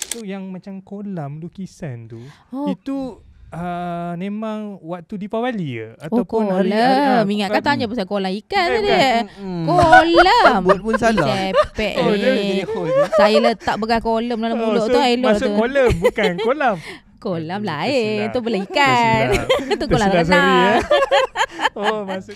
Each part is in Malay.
So yang macam kolam lukisan tu, Oh. itu memang waktu Deepavali ke? Oh, Ataupun kolam. Ingatkan tanya pasal kolam ikan tadi. bukan. Kolam. Sebut pun salah. Cepek Oh, dia ni. jadi host ni. Saya letak bekas kolam dalam mulut so tu. Elok maksud tu. kolam, bukan kolam. Kolam Aduh, lain. tersilap. Tu bela ikan. Tersilap. Tu kolam Tersilap, sorry, renang. Oh, maksud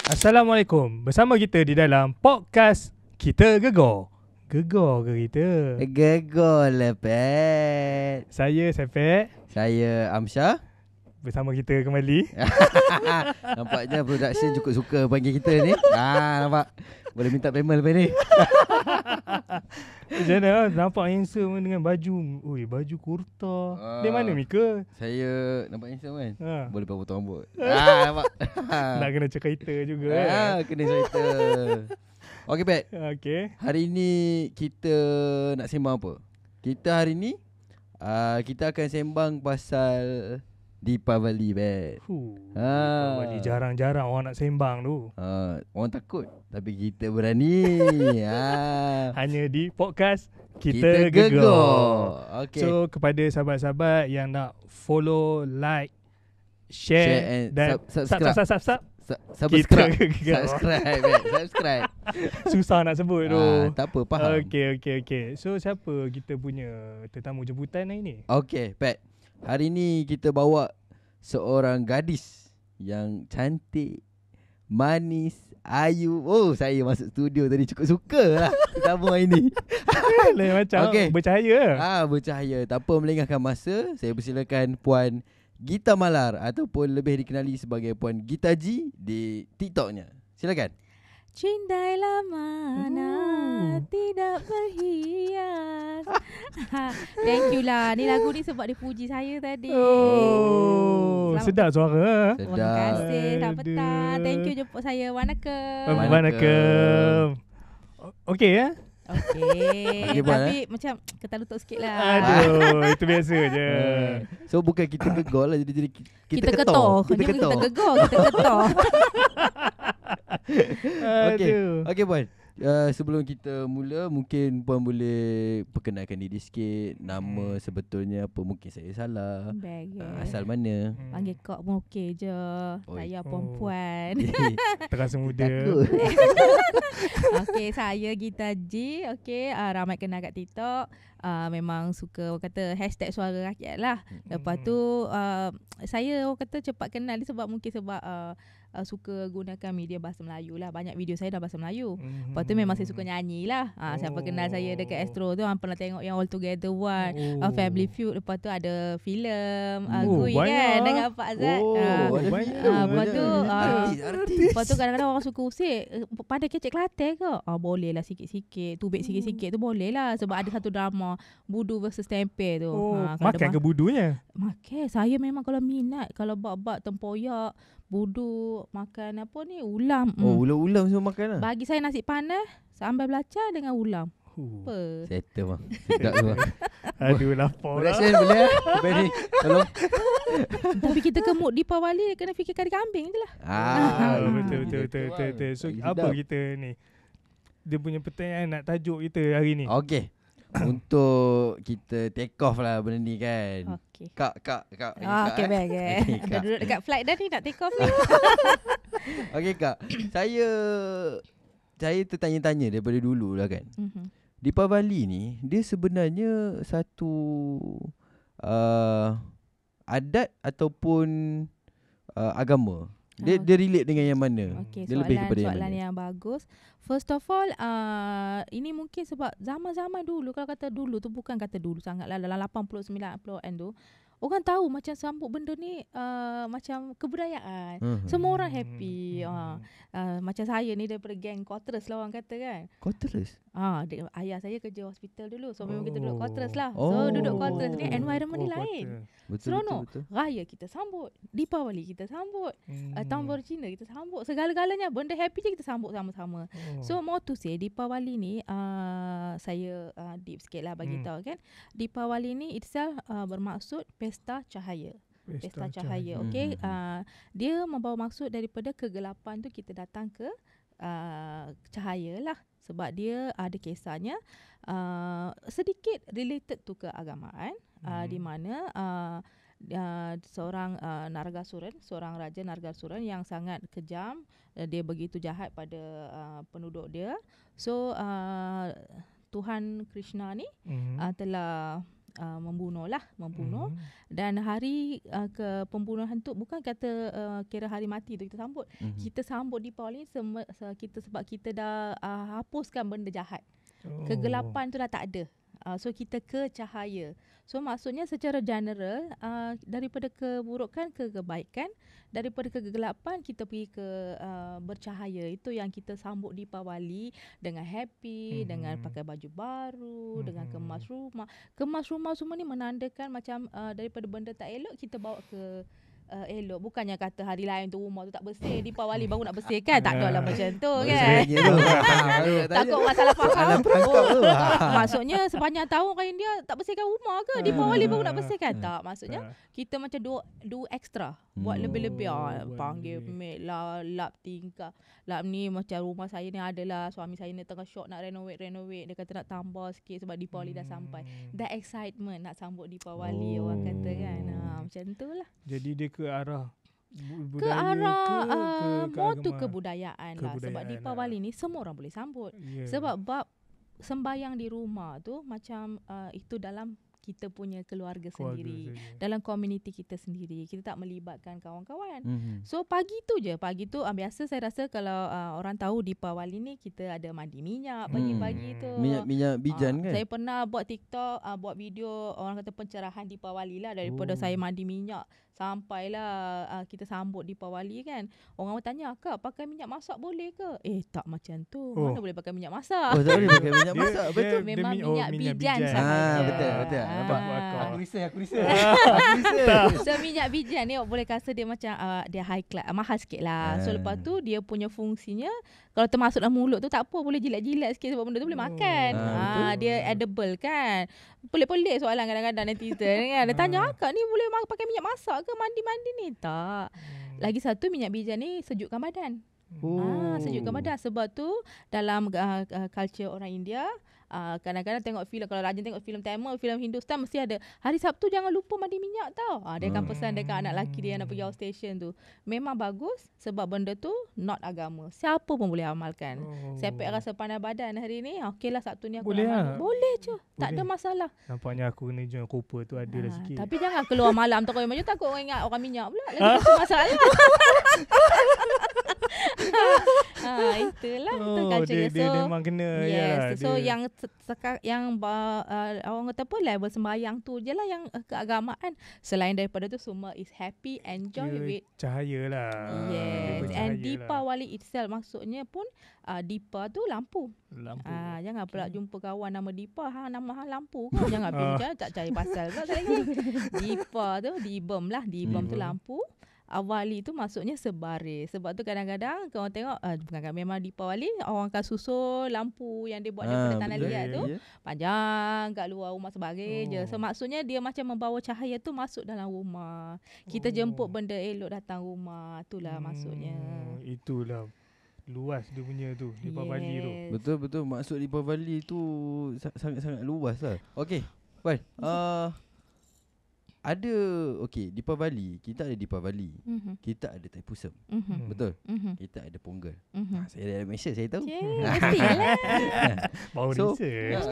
Assalamualaikum. Bersama kita di dalam podcast Kita Gegar. Gegar ke kita? Gegol lepet. Saya Sepet. Saya Amsyah. Bersama kita kembali. Nampaknya production cukup suka panggil kita ni. Nampak. Boleh minta payment lepas ni. Macam mana? Nampak handsome dengan baju. Ui, baju kurta. Dari mana Mika? Saya nampak handsome kan? Ha. Boleh potong rambut. Nampak. Nak kena cerita juga. Kena cerita. Okey Pat. Okay. Hari ni kita nak sembang apa? Kita hari ni kita akan sembang pasal Deepavali Pat. Deepavali jarang-jarang orang nak sembang tu. Orang takut tapi kita berani. Hanya di podcast Kita Kita, Gegar. Gegar. Okay. So kepada sahabat-sahabat yang nak follow, like, share and dan subscribe. subscribe. Subscribe. Kita Gegar. Subscribe. Pat. Subscribe. Susah nak sebut tu. Tak apa, faham. Okay. So siapa kita punya tetamu jemputan hari ni? Okay, Pat. Hari ni kita bawa seorang gadis yang cantik, manis, ayu. Oh, saya masuk studio tadi cukup suka lah tetamu hari ni. Lain macam Okay. bercahaya. Bercahaya. Tak apa melengahkan masa, saya persilakan Puan Gita Malar ataupun lebih dikenali sebagai Puan Gita G di TikToknya. Silakan. Cindailah mana tidak berhias. Thank you lah. Ni lagu ni sebab dia puji saya tadi. Oh, Selamat- sedap suara. Terima Sedap. kasih. Selamat petang. Aduh. Thank you jemput saya. Wanakem. Waalaikumsalam. Okay ya? Okay. Okey, Puan, Tapi macam ketal lutut sikit lah. Aduh, itu biasa je. So bukan kita gegol lah, jadi kita Kita ketor. ketor. Dia bukan kita gegar. Kita ketor. Okey. Aduh. Okey Puan. Sebelum kita mula, mungkin Puan boleh perkenalkan diri sikit. Nama sebetulnya apa, mungkin saya salah. Bag. Asal mana? Panggil kak pun okey je. Oi. Saya perempuan. Terasa muda. Takut. Okey, saya Gita G. Okey, ramai kenal kat TikTok. Memang suka orang kata hashtag suara rakyat lah. Lepas tu saya orang kata cepat kenal ni sebab mungkin sebab suka gunakan media bahasa Melayu lah. Banyak video saya dah bahasa Melayu. Lepas tu memang saya suka nyanyi lah. Siapa kenal saya dekat Astro tu pernah tengok yang All Together One, Family Feud. Lepas tu ada filem Gui kan banyak. dengan Pak Azad. Ada banyak. video. Lepas tu artis. lepas tu kadang-kadang orang suka usik pada kecek Kelantan ke? Boleh lah sikit-sikit. Tubik sikit-sikit tu boleh lah. Sebab ada satu drama Budu versus Tempe tu. Makan ke budunya? Makan. Saya memang kalau minat. Kalau bab-bab tempoyak, budu, makan apa ni? Ulam. Ulam-ulam semua makan lah. Bagi saya nasi panas, sambal belacan dengan ulam. Apa? Settle bang. Sedap tu bang. Aduh, lapar lah. Production boleh lah. Lepas ni tolong. Tapi kita kemut Deepavali kena fikir kari kambing je lah. Betul. So apa kita ni? Dia punya pertanyaan nak tajuk kita hari ni. Okey. Untuk kita take off lah benda ni kan. Okey. Kak. Okey, baik. Okey, Dah Kak. duduk dekat flight dah ni nak take off ni. Okey Kak. Saya tertanya-tanya daripada dulu lah kan. Deepavali ni dia sebenarnya satu adat ataupun agama. Dia relate dengan yang mana? Okey, Dia lebih kepada yang soalan mana? yang bagus. First of all, ini mungkin sebab zaman-zaman dulu, kalau kata dulu tu bukan kata dulu sangatlah, dalam 80 90-an tu, orang tahu macam sambut benda ni macam kebudayaan. Semua orang happy. Macam saya ni daripada geng quarters lah orang kata kan. Quarters? Ayah saya kerja hospital dulu. So memang kita duduk quarters lah. So duduk quarters ni environment ni lain. Seronok. Raya kita sambut, Deepavali kita sambut, Tahun Baru Cina kita sambut, segala-galanya benda happy je kita sambut sama-sama. So more to say Deepavali ni saya deep sikit lah bagi tahu kan. Deepavali ni itself bermaksud pesta cahaya. Pesta cahaya. Okey, dia membawa maksud daripada kegelapan tu kita datang ke cahaya lah, sebab dia ada kisahnya sedikit related tu keagamaan, di mana seorang Nargasuran, seorang raja Nargasuran yang sangat kejam, dia begitu jahat pada penduduk dia. So Tuhan Krishna ni telah membunuh. Dan hari ke pembunuhan tu bukan kata kira hari mati tu kita sambut. Kita sambut Deepawali sebab kita dah hapuskan benda jahat. Kegelapan tu dah tak ada. So kita ke cahaya. So maksudnya secara general, daripada keburukan ke kebaikan, daripada kegelapan kita pergi ke bercahaya. Itu yang kita sambut Deepawali dengan happy, dengan pakai baju baru, dengan kemas rumah. Kemas rumah semua ni menandakan macam daripada benda tak elok kita bawa ke elok. Bukannya kata hari lain tu rumah tu tak bersih, Deepawali baru nak bersihkan. Tak ada lah macam tu kan. Takut masalah faham. Maksudnya sepanjang tahun kan India tak bersihkan rumah ke? Deepawali baru nak bersihkan? Tak. Maksudnya kita macam do extra. Buat lebih-lebih. Panggil maid lah, lap tingkap. Lap ni macam rumah saya ni adalah suami saya ni tengah shock nak renovate. Dia kata nak tambah sikit sebab Deepawali dah sampai. That excitement nak sambut Deepawali orang kata kan. Macam tu lah. Jadi dia ke arah ke arah more to kebudayaan lah. Sebab Deepawali ni semua orang boleh sambut. Sebab bab sembayang di rumah tu macam itu dalam kita punya keluarga sendiri, dalam komuniti kita sendiri. Kita tak melibatkan kawan-kawan. So pagi tu biasa saya rasa kalau orang tahu Deepawali ni kita ada mandi minyak pagi-pagi tu. Minyak bijan kan? Saya pernah buat TikTok, buat video orang kata pencerahan Deepawali lah, daripada saya mandi minyak sampailah kita sambut Deepawali kan. Orang tanya, "Kak, pakai minyak masak boleh ke?" Tak macam tu. Mana boleh pakai minyak masak? Tak boleh pakai minyak masak. Betul. Memang minyak bijan sahaja. Betul. Aku risau. So minyak bijan ni boleh rasa dia macam dia high class, mahal sikit lah. So lepas tu dia punya fungsinya kalau termasuk dalam mulut tu tak apa, boleh jilat-jilat sikit sebab benda tu boleh makan. Dia edible kan. Pelik-pelik soalan kadang-kadang netizen kan. Dia tanya, "Akak ni boleh pakai minyak masak ke mandi-mandi ni?" Tak. Lagi satu, minyak bijan ni sejukkan badan. Sejukkan badan. Sebab tu dalam culture orang India, kadang-kadang tengok filem, kalau rajin tengok filem Tamil, filem Hindustan, mesti ada hari Sabtu jangan lupa mandi minyak tau. Dia akan pesan dekat anak lelaki dia yang nak pergi outstation tu. Memang bagus sebab benda tu not agama. Siapa pun boleh amalkan. Siapa rasa panas badan hari ni, okeylah Sabtu ni aku boleh nak mandi. lah. Boleh je. Tak ada masalah. Nampaknya aku kena join Cooper tu ada dah sikit. Tapi jangan keluar malam tu macam takut orang ingat orang minyak pula. Lagi satu masalah. Itulah itu culture dia memang kena. Yes. So yang orang kata apa, level sembahyang tu je lah yang keagamaan. Selain daripada tu semua is happy, enjoy with cahaya lah. Yes. And Deepawali itself maksudnya pun Deepa tu lampu. Jangan pula jumpa kawan nama Deepa, nama lampu kau. Jangan pergi tak cari pasal kau lagi. Deepa tu Deebam lah. Deebam tu lampu. Awali tu maksudnya sebaris. Sebab tu kadang-kadang kalau tengok bukan memang Deepawali orang akan susul lampu yang dia buat daripada tanah liat tu panjang kat luar rumah sebaris je. So maksudnya dia macam membawa cahaya tu masuk dalam rumah. Kita jemput benda elok datang rumah. Itulah maksudnya. Itulah luas dia punya tu Deepawali tu. Betul. Maksud Deepawali tu sangat-sangat luas lah. Okey, Wan. Ada Deepawali, kita ada Deepawali. Kita ada Thaipusam. Betul? Kita ada Pongal. Saya dari Malaysia, saya tahu. Mestilah. Baru research.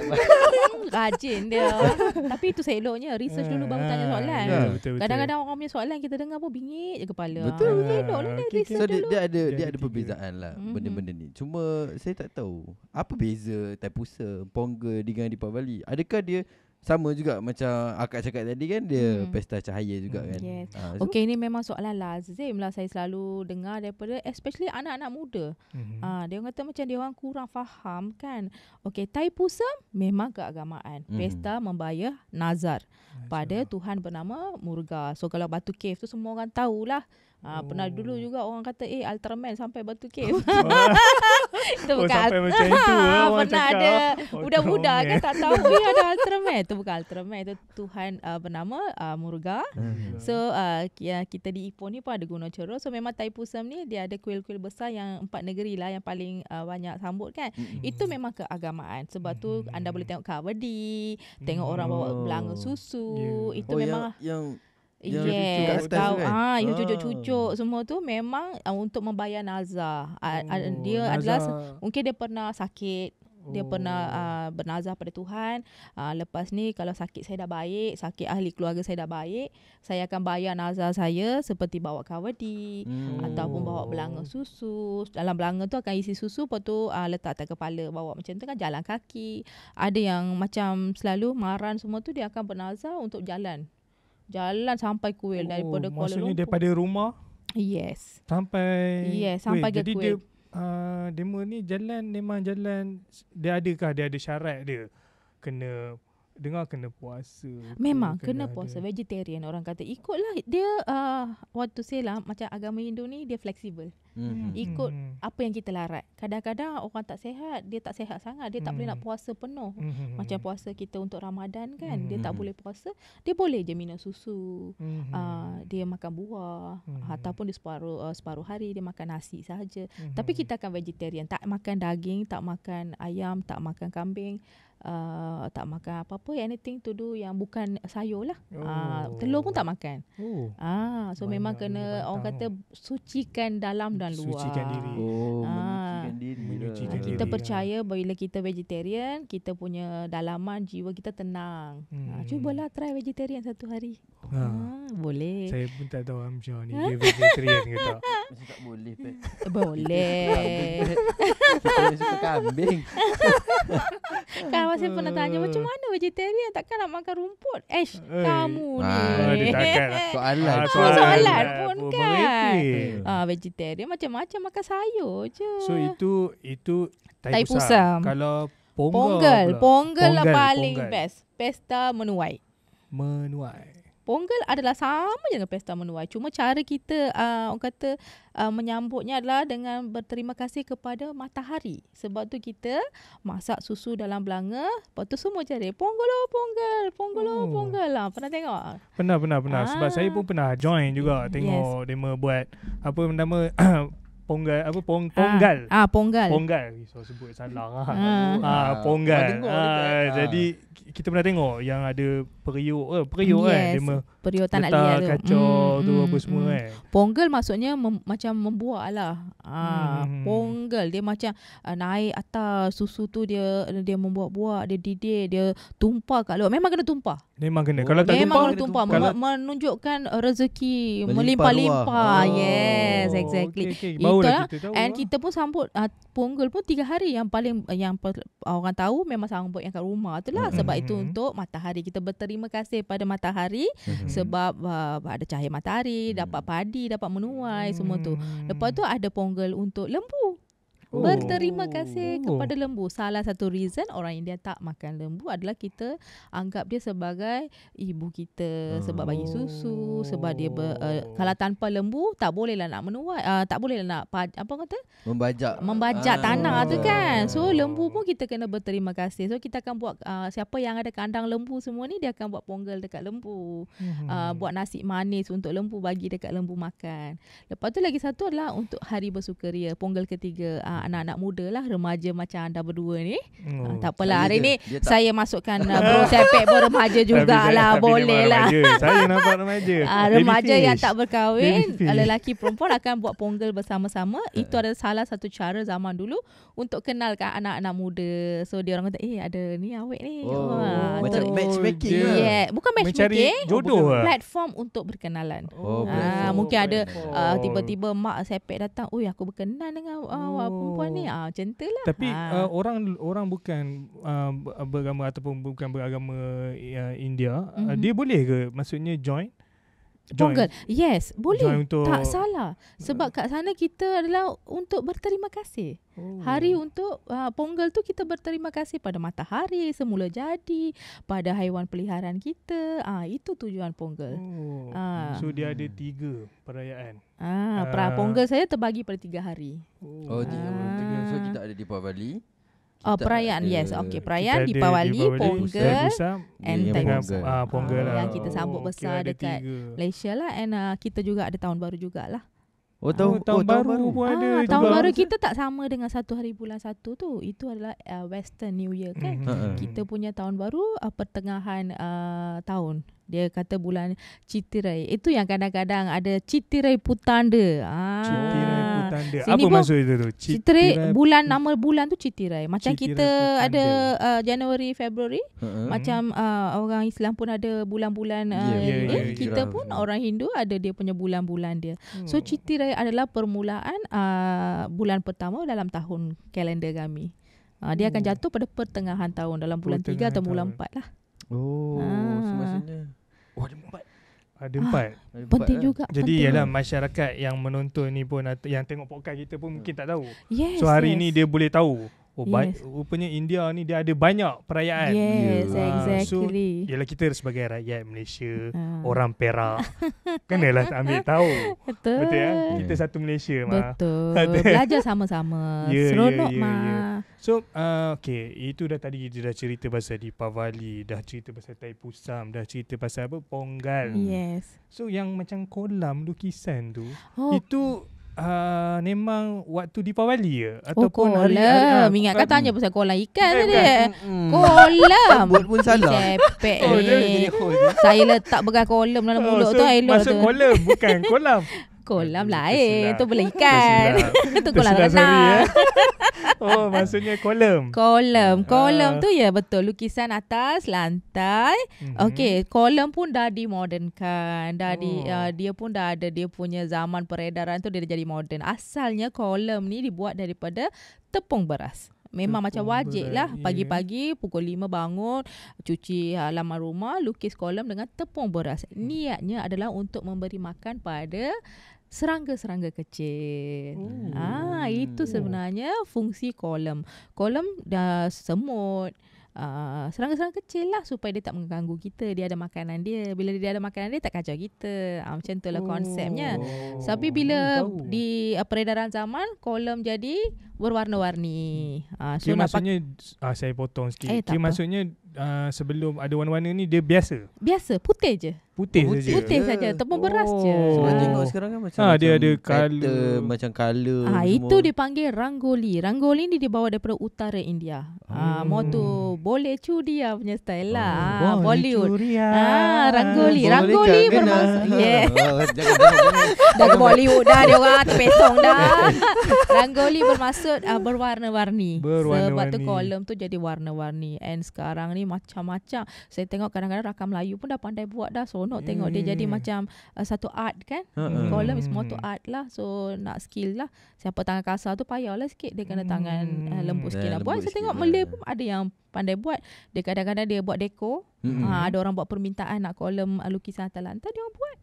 Rajin dia. Tapi itu seloknya research dulu baru tanya soalan. Betul. Kadang-kadang orang punya soalan kita dengar pun bingit je kepala. Betul. Seloklah dia research So dulu. dia ada perbezaan lah benda-benda ni. Cuma saya tak tahu apa beza Thaipusam, Pongal dengan Deepawali. Adakah dia sama juga macam akak cakap tadi kan, dia pesta cahaya juga kan. Yes. Okey, ini memang soalan lazim lah saya selalu dengar daripada especially anak-anak muda. Dia kata macam dia orang kurang faham kan. Okey, Thaipusam memang keagamaan. Pesta membayar nazar pada Tuhan bernama Muruga. So kalau Batu Cave tu semua orang tahulah Pernah dulu juga orang kata Ultraman sampai Batu Cave. Itu Oh, bukan sampai macam itu orang pernah cakap. ada Oh, budak-budak comel. kan tak tahu ada Ultraman. Itu bukan Ultraman, itu Tuhan bernama Muruga. So kita di Ipoh ni pun ada Gunung Cerus. So memang Thaipusam ni dia ada kuil-kuil besar yang 4 negeri lah yang paling banyak sambut kan. Itu memang keagamaan. Sebab tu anda boleh tengok Kawadi, tengok orang bawa belanga susu. Yeah. Itu Oh, memang yang yes, cucuk kat atas tu kan? yang cucuk-cucuk semua tu memang untuk membayar nazar. Dia nazar. adalah mungkin dia pernah sakit, dia pernah bernazar pada Tuhan. Lepas ni kalau sakit saya dah baik, sakit ahli keluarga saya dah baik, saya akan bayar nazar saya seperti bawa kawadi ataupun bawa belanga susu. Dalam belanga tu akan isi susu, lepas tu letak atas kepala, bawa macam tu kan, jalan kaki. Ada yang macam selalu maran semua tu dia akan bernazar untuk jalan sampai kuil daripada Kuala maksudnya Lumpur. daripada rumah Yes. sampai Sampai ke jadi kuil. dia demo ni memang jalan, dia ada syarat dia, kena puasa ke, Memang kena ada- puasa vegetarian, orang kata ikutlah dia waktu say lah macam agama Hindu ni dia fleksibel. Ikut apa yang kita larat. Kadang-kadang orang tak sihat, dia tak sihat sangat, dia tak boleh nak puasa penuh. Macam puasa kita untuk Ramadan kan, dia tak boleh puasa, dia boleh je minum susu. Dia makan buah ataupun dia separuh hari dia makan nasi sahaja. Tapi kita akan vegetarian, tak makan daging, tak makan ayam, tak makan kambing, tak makan apa-apa anything to do yang bukan sayur lah. Telur pun tak makan. So memang Banyak kena dia orang kata batang. sucikan dalam dan luar. Sucikan diri. Menyucikan diri. Menyucikan Kita diri, percaya bila kita vegetarian, kita punya dalaman jiwa kita tenang. Cubalah try vegetarian satu hari. Boleh. Saya pun tak tahu Amsyah ni dia vegetarian ke tak. Macam tak boleh Pet. Boleh. Kita yang suka kambing. Kan masih pernah tanya macam mana vegetarian, takkan nak makan rumput. Kamu Dia ni. takkan. Soalan. Soalan pun kan. merepek. Vegetarian macam-macam makan sayur je. So itu Thaipusam. Kalau Ponggol Ponggol lah paling Ponggol. best. Pesta menuai. Menuai. Ponggol adalah sama je dengan pesta menuai. Cuma cara kita orang kata menyambutnya adalah dengan berterima kasih kepada matahari. Sebab tu kita masak susu dalam belanga. Lepas tu semua cari Ponggol Ponggol lah. Pernah tengok? Pernah. Sebab saya pun pernah join juga tengok demo buat apa nama Ponggal apa Ponggal. Ponggal. Ponggal. So sebut salah. Pernah Ponggal. tengok dekat, Jadi kita pernah tengok yang ada periuk kan, dia periuk tak nak letak liar tu. kacau tu apa semua kan. Ponggol maksudnya macam membuak lah. Ponggol dia macam naik atas susu tu, dia membuak-buak, dia didih, dia tumpah kat luar. Memang kena tumpah. Memang kena. Kalau tak Memang tumpah, kena tumpah. kalau- menunjukkan rezeki Melimpah-limpah. melimpah-limpah. Yes, exactly. Okay. Itulah. Barulah kita tahu. And kita pun sambut Ponggol pun 3 hari. Yang paling orang tahu memang sambut yang kat rumah tu lah. Sebab itu untuk matahari. Kita berterima kasih pada matahari sebab ada cahaya matahari, dapat padi, dapat menuai semua tu. Lepas tu ada Ponggol untuk lembu. Berterima kasih kepada lembu. Salah satu reason orang India tak makan lembu adalah kita anggap dia sebagai ibu kita, sebab bagi susu, sebab dia kalau tanpa lembu tak bolehlah nak menuai, tak bolehlah nak apa kata? Membajak tanah tu kan. So lembu pun kita kena berterima kasih. So kita akan buat siapa yang ada kandang lembu semua ni, dia akan buat Ponggol dekat lembu. Buat nasi manis untuk lembu, bagi dekat lembu makan. Lepas tu lagi satu adalah untuk hari bersukaria, Ponggol ketiga. Anak-anak muda lah, remaja macam anda berdua ni. Tak apalah, hari ni saya masukkan Bro Sepek pun remaja jugalah, boleh lah. Saya nampak remaja. Remaja yang tak berkahwin, lelaki perempuan akan buat Ponggol bersama-sama. Itu adalah salah satu cara zaman dulu untuk kenalkan anak-anak muda. So dia orang kata, ada ni awet ni. Macam matchmaking dia- lah. Yeah, bukan Mencari matchmaking, jodoh lah. platform untuk berkenalan. Platform. Mungkin ada Platform. tiba-tiba mak Sepek datang, aku berkenan dengan perempuan ni. Macam tu lah. Tapi orang bukan beragama ataupun bukan beragama India, dia boleh ke maksudnya join? Pongal. Yes, boleh. Join untuk Tak salah. Sebab kat sana kita adalah untuk berterima kasih. Hari untuk Pongal tu kita berterima kasih pada matahari semula jadi, pada haiwan peliharaan kita. Itu tujuan Pongal. So dia ada 3 perayaan. Pongal saya terbagi pada 3 hari. Oh, 3 So kita ada Deepavali. Perayaan, ada, yes. Okay, perayaan Kita ada Dipawali, Pongal and and dengan Thai Pongal lah. yang kita sambut besar ada dekat 3. Malaysia lah. And kita juga ada tahun baru jugalah. Tahun baru pun ada tahun juga. baru kita tak sama dengan 1 hari bulan 1 tu. Itu adalah Western New Year kan. Kita punya tahun baru pertengahan tahun. Dia kata bulan Citirai. Itu yang kadang-kadang ada Citirai Putanda. Citirai Putanda. Sini Apa pun maksud itu tu? Citirai bulan, nama bulan tu Citirai. Macam Citirai kita Putanda. ada Januari, Februari. Macam orang Islam pun ada bulan-bulan kita pun orang Hindu ada dia punya bulan-bulan dia. So Citirai adalah permulaan bulan pertama dalam tahun kalender kami. Dia akan jatuh pada pertengahan tahun dalam bulan 3 atau bulan 4 lah. Maksudnya Ada 4. Penting juga. Jadi penting. ialah masyarakat yang menonton ni pun atau yang tengok podcast kita pun mungkin tak tahu. Yes, So hari ni dia boleh tahu. Yes. Rupanya India ni dia ada banyak perayaan. Yes, So exactly. ialah kita sebagai rakyat Malaysia, orang Perak, kenalah ambil tahu. Betul. Betul ya? Kita satu Malaysia mah. Betul. Belajar sama-sama. Seronok mah. So okay, itu dah tadi kita dah cerita pasal Deepavali, dah cerita pasal Taipusam, dah cerita pasal apa Pongal. Yes. So yang macam kolam lukisan tu, Oh, itu memang waktu Deepavali ke? Ataupun Ataupun kolam. Ingat kan tanya pasal kolam ikan tadi. bukan. Kolam. Buat pun salah. Cepek Oh, dia ni. Saya letak bekas kolam dalam mulut tu. Elok Masuk tu. kolam, bukan kolam. Kolam Tersilap. lain. Tu bela ikan. Tu kolam Tersilap, sorry, renang. Oh, maksudnya kolam. Kolam tu ya betul. Lukisan atas lantai. Okey, kolam pun dah dimodernkan. Dia pun dah ada dia punya zaman peredaran tu dia dah jadi moden. Asalnya kolam ni dibuat daripada tepung beras. Memang macam wajib lah. Pagi-pagi pukul 5 bangun, cuci halaman rumah, lukis kolam dengan tepung beras. Niatnya adalah untuk memberi makan pada serangga-serangga kecil. Itu sebenarnya fungsi kolam. Kolam dah semut, serangga-serangga kecil lah supaya dia tak mengganggu kita. Dia ada makanan dia. Bila dia ada makanan dia tak kacau kita. Macam tu lah konsepnya. Tapi bila di peredaran zaman, kolam jadi berwarna-warni. So maksudnya saya potong sikit. tak apa. Maksudnya sebelum ada warna-warna ni dia biasa. Biasa, putih je. Putih saja. Putih saja, tepung beras je. Sebab tengok sekarang kan macam dia ada pattern, colour. macam colour Itu dipanggil rangoli. Rangoli ni dibawa daripada utara India. Mau tu boleh curia punya style lah. Bollywood. Rangoli. Rangoli bermaksud dah ke Bollywood dah dia orang terpesong dah. Rangoli bermaksud berwarna-warni. Sebab tu kolam tu jadi warna-warni. And sekarang ni macam-macam. Saya tengok kadang-kadang rakam Melayu pun dah pandai buat dah. Seronok tengok dia jadi macam satu art kan. Kolam is more to art lah. So nak skill lah. Siapa tangan kasar tu payahlah sikit. Dia kena tangan lembut sikit nak buat. Saya tengok Malay pun ada yang pandai buat. Dia kadang-kadang dia buat dekor. Ada orang buat permintaan nak kolam lukisan atas lantai, dia orang buat.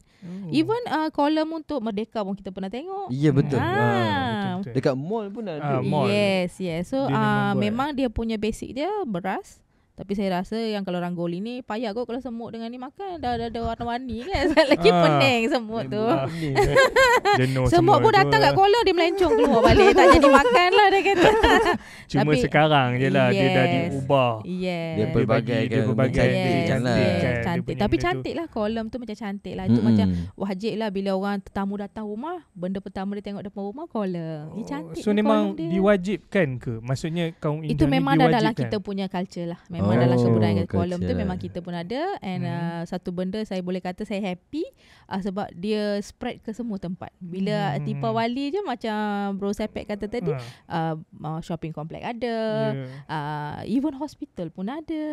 Even kolam untuk Merdeka pun kita pernah tengok. Ya betul. Betul. Dekat mall pun ada. Mall. Yes. So Dia memang dia punya basic dia beras. Tapi saya rasa yang kalau ranggoli ni payah kot kalau semut dengan ni makan. Dah ada warna-warni kan. Lagi pening semut tu. Jenuh Semut pun datang kat kolam dia melencong keluar balik. Tak jadi makan lah dia kata. Cuma Tapi, sekarang je lah dia dah diubah. Yes. Dia pelbagai dia pelbagai cantik kan. Cantik. Tapi cantik lah kolam tu macam cantik lah. Itu macam wajib lah bila orang tetamu datang rumah, benda pertama dia tengok depan rumah kolam. Cantik. So memang diwajibkan ke? Maksudnya kaum India itu memang dah dalam diwajibkan? kita punya culture lah. Memang dalam kebudayaan kolam tu culture. memang kita pun ada. And satu benda saya boleh kata saya happy sebab dia spread ke semua tempat. Bila Deepavali je macam Bro Sepek kata tadi, shopping komplek ada, even hospital pun ada.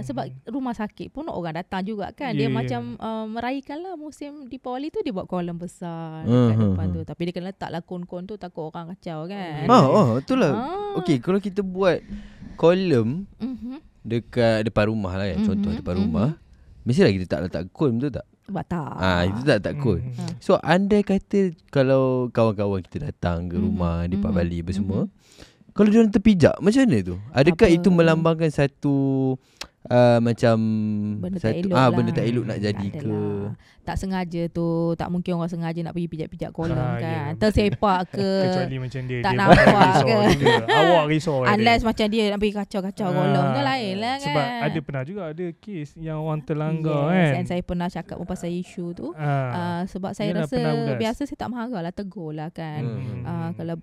Sebab rumah sakit pun orang datang juga kan. Dia macam meraihkan lah musim Deepavali tu, dia buat kolam besar dekat depan tu. Tapi dia kena letak lah kon-kon tu, takut orang kacau kan. Itulah. Okey, kalau kita buat kolam dekat depan rumah lah kan. Contoh depan rumah, mestilah kita tak letak kon, betul tak? Batal. Itu tak cool. Mhm. So andai kata kalau kawan-kawan kita datang ke rumah di Pak Bali apa semua, kalau diorang terpijak, macam mana tu? Adakah Apa? itu melambangkan satu macam Benda tak elok lah. benda tak elok nak jadi Tak ke? adalah. Tak sengaja tu. Tak mungkin orang sengaja nak pergi pijak-pijak kolam ya, kan. betul. Tersepak ke. Kecuali macam dia tak dia nampak risau ke. juga. Awak risau Unless dia. macam dia nak pergi kacau-kacau kolam tu lain lah kan. Sebab ada pernah juga ada kes yang orang terlanggar yes, kan. and saya pernah cakap pun pasal isu tu. Sebab saya Yelah, rasa pernah ulas. biasa saya tak marah lah, tegur lah kan. Kalau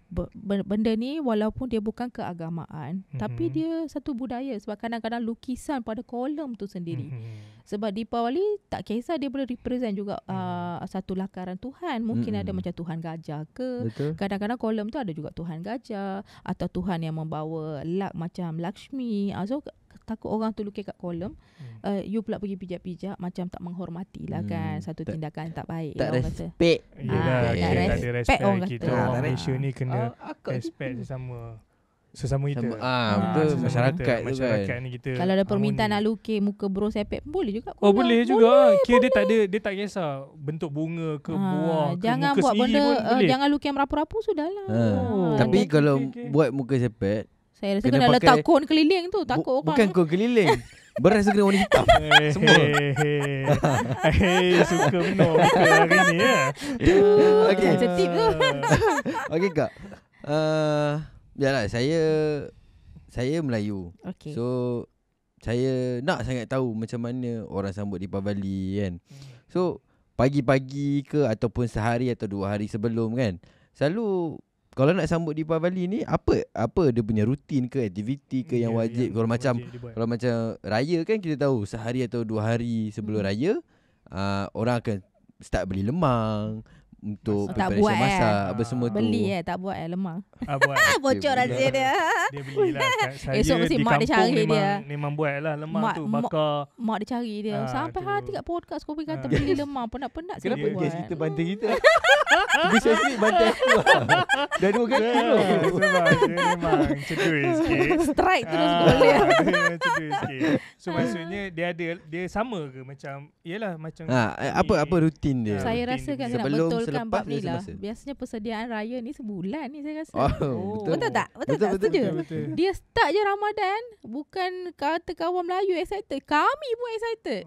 benda ni walaupun dia bukan keagamaan, tapi dia satu budaya. Sebab kadang-kadang lukisan pada kolam tu sendiri. Sebab Deepawali tak kisah, dia boleh represent juga satu lakaran Tuhan. Mungkin ada macam Tuhan gajah ke. Betul. Kadang-kadang kolam tu ada juga Tuhan gajah atau Tuhan yang membawa luck macam Lakshmi. So takut orang tu lukis kat kolam, you pula pergi pijak-pijak, macam tak menghormati lah kan. Satu tindakan tak baik Tak lah orang kata. respect. Yelah, tak kita tak ada respect respect orang kita. kata. Orang Tak Malaysia ni kena akak respect sesama kita. betul, Sesama masyarakat kita. tu Masyarakat kan. ni kita Kalau ada permintaan nak harmoni. lukis muka bro sepet pun boleh juga. Oh kolam. boleh juga. Kira dia tak kisah bentuk bunga ke buah ke Jangan muka buat sendiri benda, pun boleh. jangan lukis yang merapu-rapu sudahlah. Tapi okey, kalau okey. buat muka sepet, Saya rasa kena kena pakai- letak kon keliling tu. Takut orang. bukan kau keliling. Beras tu kena warna hitam. Semua. Suka benar muka hari ni ya. Okey. Sensitif tu. Okey kak. Yalah saya Melayu. Okay. So saya nak sangat tahu macam mana orang sambut Deepawali kan. So pagi-pagi ke ataupun sehari atau 2 hari sebelum kan. Selalu kalau nak sambut Deepawali ni apa dia punya rutin ke, aktiviti ke yang wajib. Kalau macam raya kan kita tahu sehari atau 2 hari sebelum raya orang akan start beli lemang untuk Tak preparation buat, masak apa semua tu. Beli tak buat lemang. Buat. Bocor rahsia dia. Dia belilah. Saya Esok mesti di mak dia kampung cari dia. memang buat lah lemang Mak- tu bakar. Mak dia cari dia. Sampai tu. hati kat podcast kau pergi kata beli lemang. Penat-penat saya Kenapa buat. guys kita bantai kita? Bisa sikit bantai aku lah. Dah 2 kali bro. Sebab dia memang cedera sikit. Strike terus boleh. Dia cedera sikit. So maksudnya dia sama ke macam yalah macam Apa rutin dia? Saya rutin rasa dia kan punya. saya nak Sebelum, betulkan selepas bab ni dan lah. semasa. Biasanya persediaan raya ni sebulan ni saya rasa. Oh, betul. Betul tak? Betul tak? Betul, Setuju? betul. Dia start je Ramadan. Bukan kata kawan Melayu excited. Kami pun excited.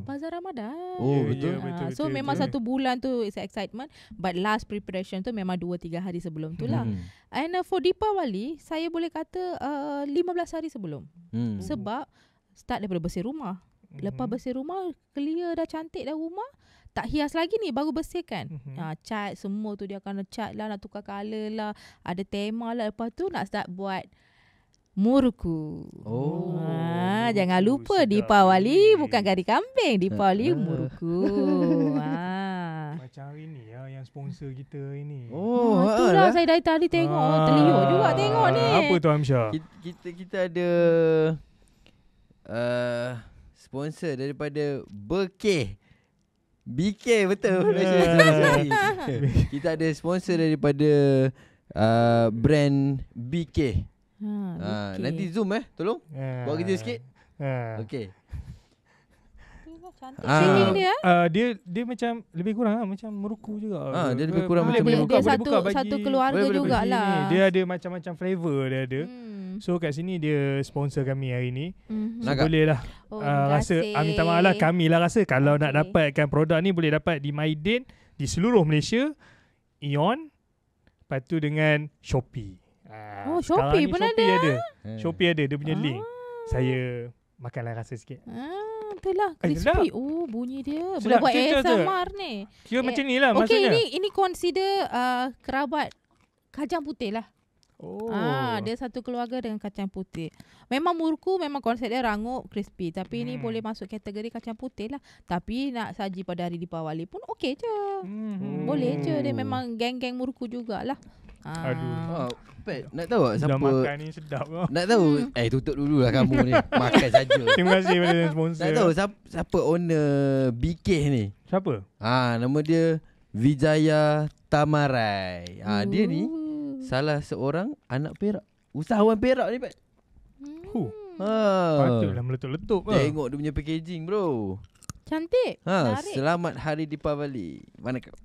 Bazar Ramadan. Oh, Ya, betul. So memang betul. satu bulan tu is excitement. But last preparation tu memang 2-3 hari sebelum tu lah. And for Deepawali, saya boleh kata 15 hari sebelum. Sebab start daripada bersih rumah. Lepas bersih rumah, clear dah, cantik dah rumah. Tak hias lagi ni, baru bersihkan. Cat semua tu dia akan cat lah, nak tukar colour lah, ada tema lah. Lepas tu nak start buat muruku. Jangan lupa sedap. Deepawali bukan kari kambing. Deepawali Ah. muruku. Macam hari ni yang sponsor kita ini. Itulah saya dari tadi tengok. Terliur juga tengok ni. Apa tu Amsyah? Kita ada sponsor daripada BK betul. Sorry. Kita ada sponsor daripada brand BK. BK. Nanti zoom tolong buat kerja sikit. Okey. Cantik shading dia. Dia macam lebih kurang macam meruku juga. Dia lebih kurang macam boleh meruku. buka, Dia boleh buka bagi satu keluarga boleh jugalah. Dia ada macam-macam flavor dia ada. So kat sini dia sponsor kami hari ni. So Nak tak? boleh lah rasa minta maaf lah, kami lah rasa kalau nak dapatkan produk ni boleh dapat di Maidin di seluruh Malaysia, Ion, lepas tu dengan Shopee. Shopee pun ada. Shopee ada dia punya link. Saya makanlah rasa sikit. Betul lah, sedap. crispy. Bunyi dia. Boleh Sedap, buat cerita je. ASMR ni. Kira macam ni lah Okay, maksudnya. ini consider kerabat kacang putih lah. Dia satu keluarga dengan kacang putih. Memang murku, memang konsep dia rangup, crispy. Tapi ni boleh masuk kategori kacang putih lah. Tapi nak saji pada hari Deepawali pun okey je. Boleh je. Dia memang geng-geng murku jugalah. Aduh. Pat, nak tahu tak Dah siapa? makan ni sedap lah. Nak tahu? Tutup dulu lah kamu ni. Makan saja. Terima kasih pada sponsor. Nak tahu siapa owner BK ni? Siapa? Nama dia Vijaya Tamarai. Dia ni salah seorang anak Perak. Usahawan Perak ni, Pat. Patutlah meletup-letup lah. Tengok dia punya packaging, bro. Cantik. Menarik. Selamat Hari Deepavali. Mana kau?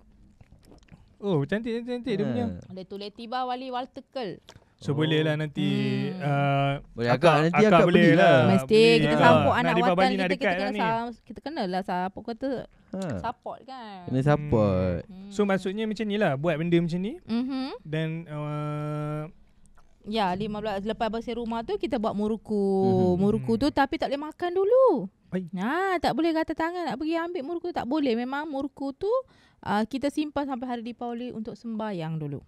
Oh, cantik dia punya. Ada tulis tiba wali waltekel. So boleh lah nanti Boleh nanti akak boleh belilah. Mesti kita support anak watan nak kita dekat kena ni. kita kenalah support kata support kan. Kena support. So maksudnya macam ni lah, buat benda macam ni. Dan ya 15 lepas bersih rumah tu kita buat muruku. Muruku tu tapi tak boleh makan dulu. Tak boleh kata tangan nak pergi ambil muruku, tak boleh. Memang muruku tu kita simpan sampai hari Deepavali untuk sembahyang dulu.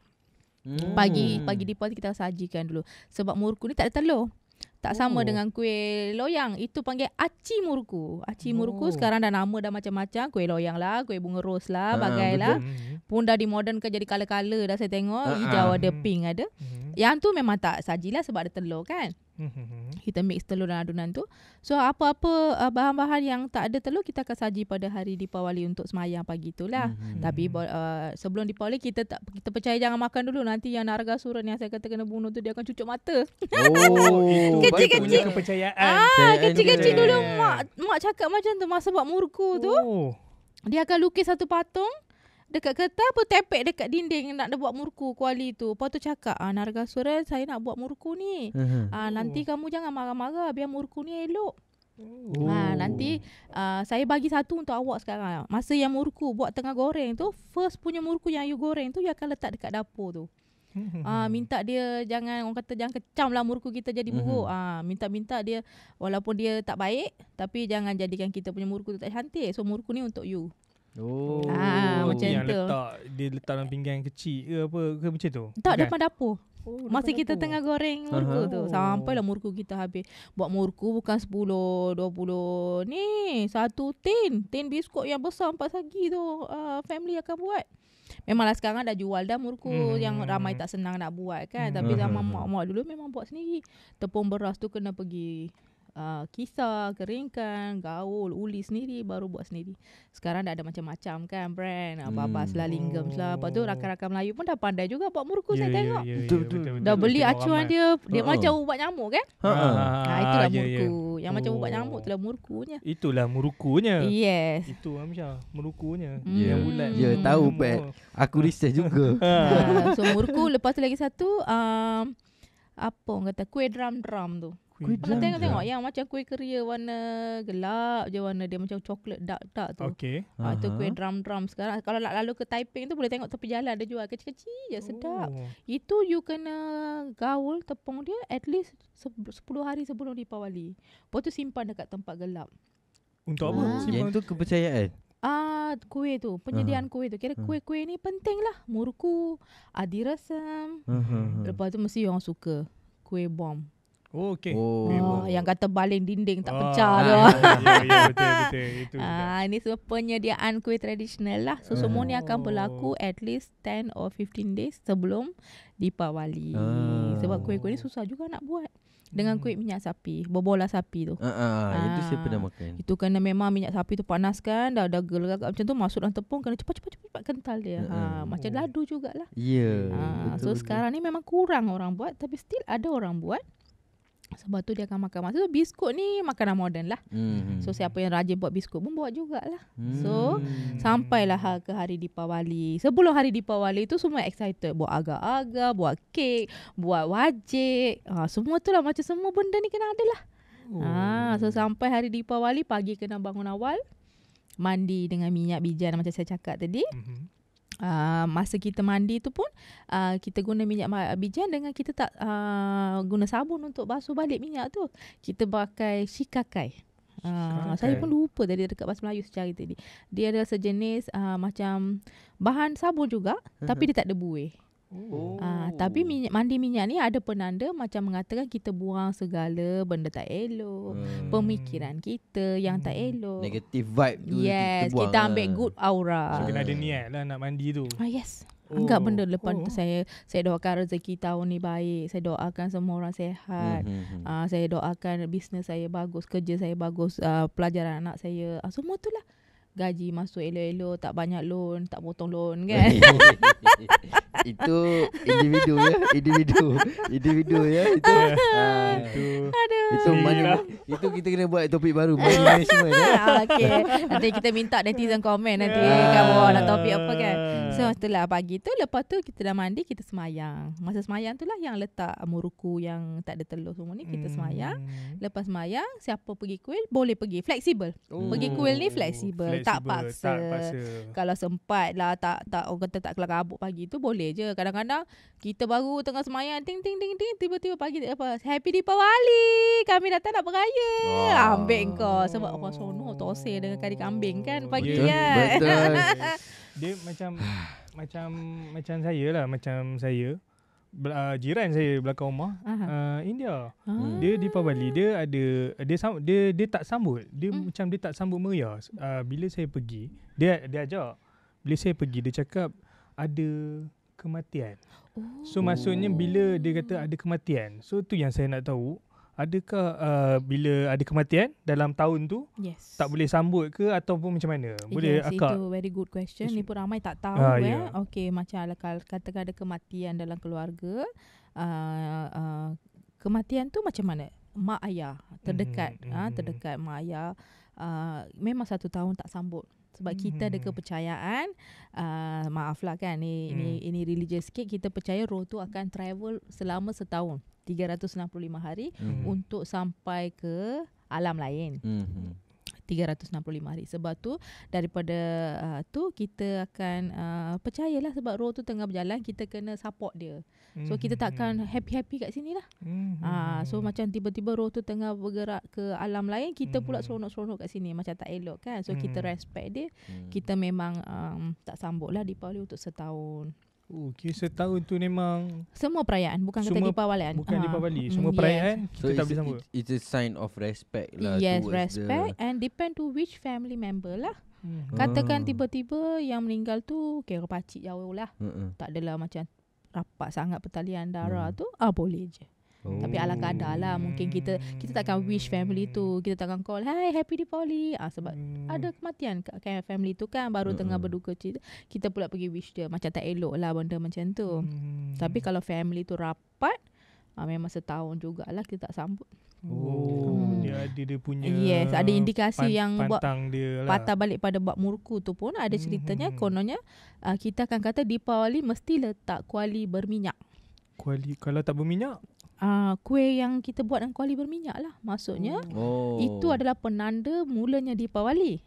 Pagi Deepavali kita sajikan dulu. Sebab muruku ni tak ada telur. Tak sama dengan kuih loyang. Itu panggil aci muruku. Aci muruku sekarang dah nama dah macam-macam. Kuih loyang lah, kuih bunga ros lah, bagai lah. Pun dah dimodernkan jadi colour-colour dah saya tengok. Hijau ada, pink ada. Yang tu memang tak sajilah sebab ada telur kan. Kita mix telur dan adunan tu. So apa-apa bahan-bahan yang tak ada telur kita akan saji pada hari Deepavali untuk semayang pagi tu lah. Tapi sebelum Deepavali kita percaya jangan makan dulu. Nanti yang Nargasura yang saya kata kena bunuh tu dia akan cucuk mata. Itu kecil-kecil kepercayaan. Kecil-kecil dulu mak cakap macam tu. Masa buat muruku tu dia akan lukis satu patung dekat kertas, tepek dekat dinding nak buat muruku kuali tu. Lepas tu cakap, Nargasura saya nak buat muruku ni. Nanti kamu jangan marah-marah biar muruku ni elok. Nanti saya bagi satu untuk awak sekarang. Masa yang muruku buat tengah goreng tu, first punya muruku yang you goreng tu, you akan letak dekat dapur tu. Minta dia jangan, orang kata jangan kecam lah muruku kita jadi buruk. Minta dia walaupun dia tak baik, tapi jangan jadikan kita punya muruku tu tak cantik. So muruku ni untuk you. Macam yang tu. Dia letak dalam pinggan kecil ke apa ke macam tu? Tak, depan dapur. Masa kita tengah goreng muruku tu, sampailah muruku kita habis. Buat muruku bukan 10, 20 ni, satu tin biskut yang besar 4 sagi tu. Family akan buat. Memanglah sekarang dah jual dah muruku yang ramai tak senang nak buat kan. Tapi zaman mak-mak dulu memang buat sendiri. Tepung beras tu kena pergi kisar, keringkan, gaul, uli sendiri, baru buat sendiri. Sekarang dah ada macam-macam kan brand, Babas lah, Linggam lah. Lepas tu rakan-rakan Melayu pun dah pandai juga buat muruku, saya tengok. Betul. Dah beli acuan dia macam ubat nyamuk kan. Itulah muruku. Yang macam ubat nyamuk itulah murukunya. Itulah murukunya. Yes. Itu Amsyah, murukunya. Yang bulat. Ya, tahu Pat. Aku research juga. So muruku, lepas tu lagi satu apa orang kata, kuih drum tu. Pernah tengok yang macam kuih keria warna gelap je, warna dia macam coklat dark tu. Itu kuih drum sekarang. Kalau nak lalu ke Taiping tu boleh tengok tepi jalan ada jual kecil-kecil je, sedap. Itu you kena gaul tepung dia at least 10 hari sebelum Deepavali. Lepas tu simpan dekat tempat gelap. Untuk apa? Simpan tu kepercayaan. Kuih tu, penyediaan kuih tu. Kira kuih-kuih ni penting lah. Muruku, adirasam. Lepas tu mesti orang suka kuih bom. Yang kata baling dinding tak pecah tu. Ya, betul. Itu ini semua penyediaan kuih tradisional lah. So semua ni akan berlaku at least 10 or 15 days sebelum Deepavali. Sebab kuih-kuih ni susah juga nak buat. Dengan kuih minyak sapi, bobola sapi tu. Itu saya pernah makan. Itu kena memang minyak sapi tu panaskan, dah gelegak macam tu, masuk dalam tepung, kena cepat kental dia. Macam ladu jugalah. Ya. So sekarang ni memang kurang orang buat, tapi still ada orang buat. Sebab tu dia akan makan. Maksudnya biskut ni makanan moden lah. So siapa yang rajin buat biskut pun buat jugalah. So sampailah ke hari Deepavali. Sebelum hari Deepavali tu semua excited. Buat agar-agar, buat kek, buat wajik. Semua tu lah, macam semua benda ni kena ada lah. So sampai hari Deepavali, pagi kena bangun awal. Mandi dengan minyak bijan macam saya cakap tadi. Masa kita mandi tu pun kita guna minyak bijan dengan kita tak guna sabun untuk basuh balik minyak tu. Kita pakai shikakai. Saya pun lupa tadi dekat bahasa Melayu secara tadi. Dia adalah sejenis macam bahan sabun juga, tapi dia tak ada buih. Tapi mandi minyak ni ada penanda macam mengatakan kita buang segala benda tak elok, pemikiran kita yang tak elok, negative vibe tu. Yes, kita ambil good aura. So kena ada niat lah nak mandi tu. Yes. Anggap benda lepas tu saya doakan rezeki tahun ni baik. Saya doakan semua orang sihat. Saya doakan bisnes saya bagus, kerja saya bagus, pelajaran anak saya, semua tu lah. Gaji masuk elok-elok, tak banyak loan, tak potong loan kan. Itu individu ya. Itu. Aduh, Itu money, itu kita kena buat topik baru, money management. Okay. Nanti kita minta netizen komen nanti kat bawah nak topik apa kan. So itulah pagi tu, lepas tu kita dah mandi, kita semayang. Masa semayang tu lah yang letak muruku yang tak ada telur semua ni, kita semayang. Lepas semayang, siapa pergi kuil boleh pergi, fleksibel. Pergi kuil ni fleksibel, tak paksa. Kalau sempat lah, tak orang kata tak kelar kabut pagi tu boleh je. Kadang-kadang kita baru tengah semayang, ting tiba-tiba pagi apa, Happy Deepawali, kami datang nak beraya. Ambil kau sebab orang sono tosir dengan kari kambing kan pagi kan. Betul. Dia macam saya lah, macam saya jiran saya belakang rumah India. Dia Deepawali dia ada dia tak sambut. Dia macam dia tak sambut meriah. Bila saya pergi, dia ajak. Bila saya pergi, dia cakap ada kematian. So maksudnya bila dia kata ada kematian, so tu yang saya nak tahu. Adakah bila ada kematian dalam tahun tu tak boleh sambut ke ataupun macam mana? Boleh akak? Itu very good question. Ni pun ramai tak tahu Okey, macam katakan ada kematian dalam keluarga. Kematian tu macam mana? Mak ayah terdekat, terdekat mak ayah memang 1 tahun tak sambut. Sebab kita ada kepercayaan, maaflah kan, ini religious sikit, kita percaya roh tu akan travel selama setahun, 365 hari untuk sampai ke alam lain. 365 hari. Sebab tu daripada tu kita akan percayalah, sebab roh tu tengah berjalan, kita kena support dia. So kita takkan happy-happy kat sini lah. So macam tiba-tiba roh tu tengah bergerak ke alam lain, kita pula seronok-seronok kat sini, macam tak elok kan. So kita respect dia. Kita memang tak sambut lah Deepawali untuk setahun. Okay, setahun tu memang semua perayaan, bukan kata Deepawali. Bukan Deepawali, semua perayaan kita tak boleh sambut. It's a sign of respect lah. Yes, respect and depend to which family member lah. Katakan tiba-tiba yang meninggal tu kira pakcik jauh lah. Tak adalah macam rapat sangat pertalian darah tu, boleh je. Tapi ala kadar lah. Mungkin kita takkan wish family tu, kita takkan call, "Hai, Happy Deepawali." Sebab ada kematian kat family tu kan, baru tengah berduka cita, kita pula pergi wish dia. Macam tak elok lah benda macam tu. Tapi kalau family tu rapat, memang setahun jugalah kita tak sambut. Dia ada dia punya ada indikasi yang buat dia lah. patah balik pada bab murku tu pun ada ceritanya. Kononnya kita akan kata Deepawali mesti letak kuali berminyak. Kuali kalau tak berminyak, kuih yang kita buat dengan kuali berminyak lah. Maksudnya itu adalah penanda mulanya Deepawali.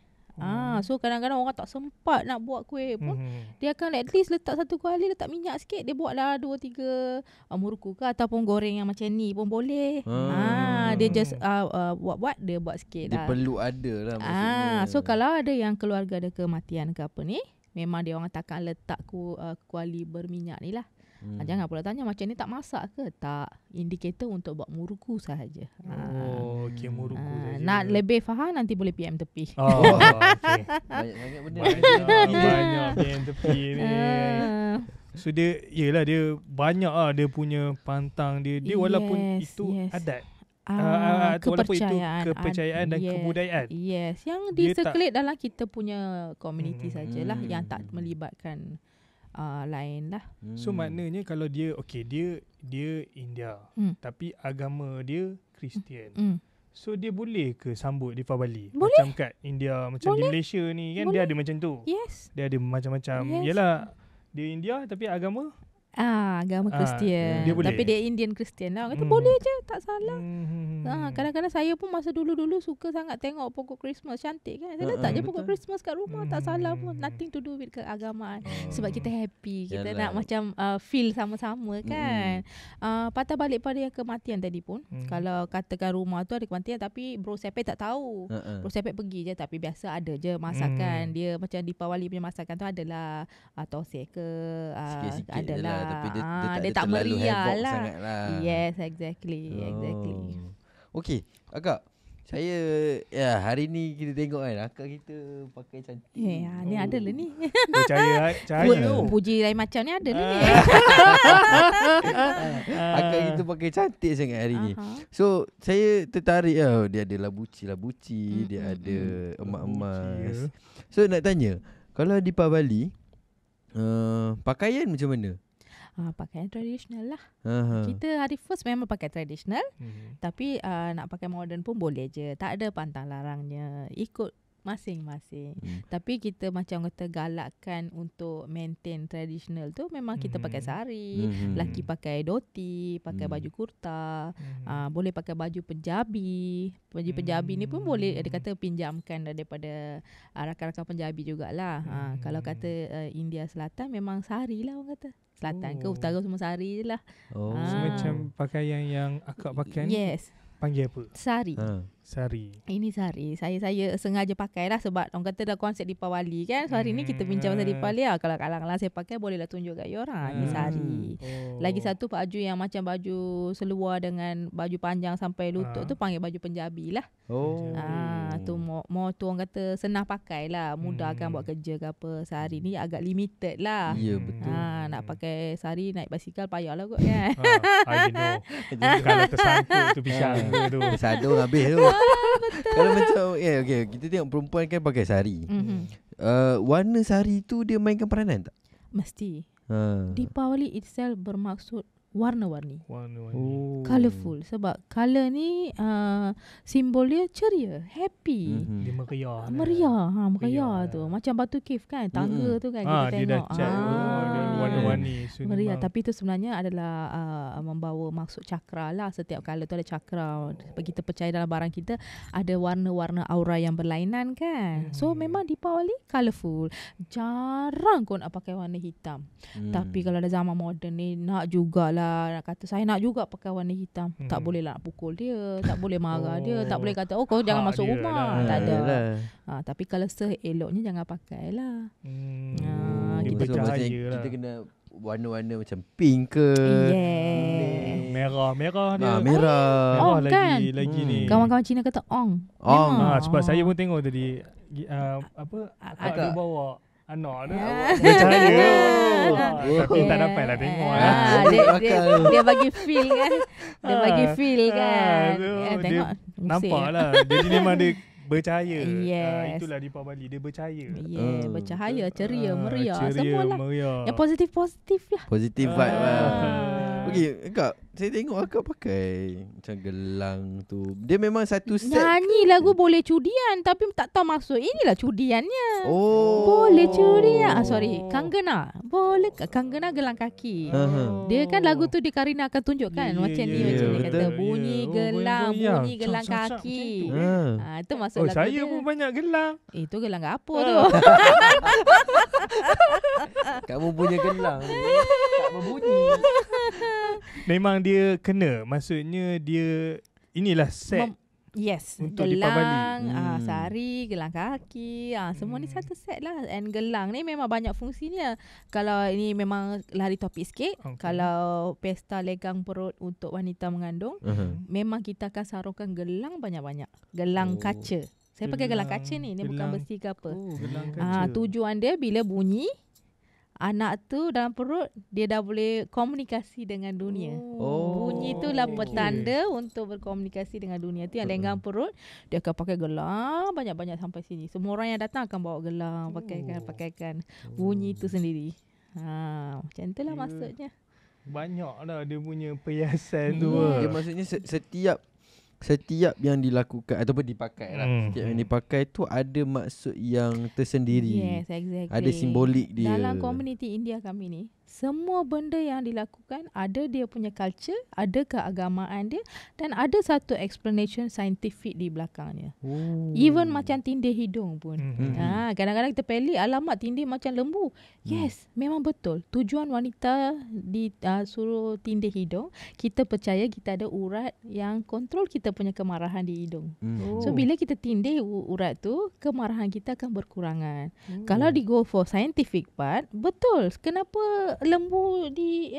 So kadang-kadang orang tak sempat nak buat kuih pun, dia akan at least letak 1 kuali, letak minyak sikit, dia buatlah 2-3 murku ke ataupun goreng yang macam ni pun boleh. Dia just buat dia buat sikit dia lah. Perlu ada lah maksudnya. So kalau ada yang keluarga ada kematian ke apa ni, memang dia orang takkan letak kuali berminyak ni lah. Jangan pula tanya macam ni tak masak ke? Tak. Indikator untuk buat muruku sahaja. Okay, muruku sahaja. Nak lebih faham nanti boleh PM tepi. Okay. Banyak sangat benda. Banyak PM tepi ni. So dia, yelah dia banyak dia punya pantang dia. Dia walaupun itu adat. Walaupun itu kepercayaan dan kebudayaan. Yes, yang di-circulate dalam kita punya community sajalah, yang tak melibatkan lain lah. So maknanya kalau dia dia India, tapi agama dia Kristian. So dia boleh ke sambut Deepawali? Boleh. Macam kat India, macam di Malaysia ni kan, dia ada macam tu. Yes. Dia ada macam-macam. Yalah, dia India tapi agama agama Kristian. Tapi dia Indian Kristian lah. Kata boleh je, tak salah. Kadang-kadang saya pun masa dulu-dulu suka sangat tengok pokok Christmas cantik kan. Saya letak je pokok Christmas kat rumah, tak salah pun. Nothing to do with keagamaan. Sebab kita happy, kita nak macam feel sama-sama kan. Patah balik pada yang kematian tadi pun. Kalau katakan rumah tu ada kematian tapi Bro Sepet tak tahu. Bro Sepet pergi je, tapi biasa ada je masakan. Dia macam Deepawali punya masakan tu adalah tosek ke, adalah. Tapi dia tak meriah lah. Sangat lah. Yes, exactly. Okay, Akak, saya hari ni kita tengok kan Akak kita pakai cantik. Ni ada lah ni. Cahaya. Puji lain macam ni ada lah ni. Akak kita pakai cantik sangat hari ni. So saya tertarik dia ada labuci, dia ada emas-emas. So nak tanya, kalau Deepawali pakaian macam mana? pakaian tradisional lah. Aha. Kita hari first memang pakai tradisional, tapi nak pakai modern pun boleh je. Tak ada pantang larangnya. Ikut masing-masing. Tapi kita macam kata galakkan untuk maintain tradisional tu memang kita pakai sari, lelaki pakai dhoti, pakai baju kurta, boleh pakai baju Punjabi. Baju Punjabi ni pun boleh dia kata pinjamkan daripada rakan-rakan Punjabi jugalah. Kalau kata India Selatan memang sari lah orang kata. Selatan ke utara semua sari je lah. So macam pakaian yang akak pakai ni panggil apa? Sari. Sari. Ini sari. Saya sengaja pakai lah sebab orang kata dah konsep Deepawali kan. So hari ni kita bincang pasal Deepawali lah. Kalau kalang-kalang saya pakai bolehlah tunjuk kat orang. Ini sari. Lagi satu baju yang macam baju seluar dengan baju panjang sampai lutut tu panggil baju Punjabi lah. Tu more tu orang kata senang pakai lah. Mudahkan buat kerja ke apa. Sari ni agak limited lah. Ya betul. Nak pakai sari naik basikal payah lah kot kan. I know. Kalau tersangkut tu pisang tu. Sadung habis tu. Kalau macam okay, kita tengok perempuan kan pakai sari. Warna sari tu dia mainkan peranan tak? Mesti. Deepawali itself bermaksud warna-warni. Colourful. Sebab colour ni simbol dia ceria, happy. Dia meriah. Meriah tu. Macam batu cave kan, tangga tu kan kita dia tengok. Dah cat dia warna-warni. So meriah. Tapi itu sebenarnya adalah membawa maksud cakra lah. Setiap colour tu ada cakra. Kita percaya dalam barang kita ada warna-warna aura yang berlainan kan. So memang Deepawali colourful. Jarang kau nak pakai warna hitam. Tapi kalau ada zaman moden ni nak jugalah. Nak kata saya nak juga pakai warna hitam. Tak boleh lah nak pukul dia, tak boleh marah dia, tak boleh kata kau jangan masuk rumah. Tak ada. Tapi kalau seeloknya jangan pakai lah. Kita bercahaya lah. Kita kena warna-warna macam pink ke, merah merah kan? lagi ni. Kawan-kawan Cina kata ong. Sebab saya pun tengok tadi akak dia bawa anak dia bercahaya. Tapi tak dapat lah tengok lah. Dia bagi feel kan. Dia bagi feel kan. Tengok nampak lah. Jadi memang dia bercahaya. Itulah Deepawali. Dia bercahaya. Bercahaya, ceria, meriah. Semualah. Yang positif lah. Positif vibe lah. Okay, Kak, saya tengok akak pakai macam gelang tu. Dia memang satu set. Nyanyi lagu boleh cudian tapi tak tahu maksud. Inilah cudiannya. Boleh cudian. Sorry, Kanggena. Boleh Kanggena gelang kaki. Dia kan lagu tu di Karina akan tunjukkan macam ni macam ni kata bunyi gelang, bunyi gelang kaki. Itu maksud lagu saya pun banyak gelang. Itu gelang apa tu? Kamu punya gelang tak berbunyi. Memang dia kena. Maksudnya dia inilah set. Untuk gelang, sari, gelang kaki, semua ni satu set lah. And gelang ni memang banyak fungsinya. Kalau ini memang lari topik sikit, kalau pesta legang perut untuk wanita mengandung, memang kita akan sarungkan gelang banyak-banyak. Gelang kaca. Saya pakai gelang kaca ni bukan besi ke apa. Tujuan dia bila bunyi, anak tu dalam perut dia dah boleh komunikasi dengan dunia. Bunyi itulah petanda untuk berkomunikasi dengan dunia. Tu yang lenggang perut, dia akan pakai gelang banyak-banyak sampai sini. Semua orang yang datang akan bawa gelang, pakaikan bunyi itu sendiri. Macam itulah maksudnya. Banyak lah dia punya perhiasan tu. Dia maksudnya setiap yang dilakukan ataupun dipakai lah. Setiap yang dipakai tu ada maksud yang tersendiri. Yes, exactly. Ada simbolik dia. Dalam komuniti India kami ni, semua benda yang dilakukan ada dia punya culture, ada keagamaan dia dan ada satu explanation scientific di belakangnya. Even macam tindih hidung pun. Kadang-kadang kita pelik, alamak tindih macam lembu. Yes, memang betul. Tujuan wanita suruh tindih hidung, kita percaya kita ada urat yang kontrol kita punya kemarahan di hidung. So bila kita tindih urat tu, kemarahan kita akan berkurangan. Kalau di go for scientific part, betul. Kenapa lembu di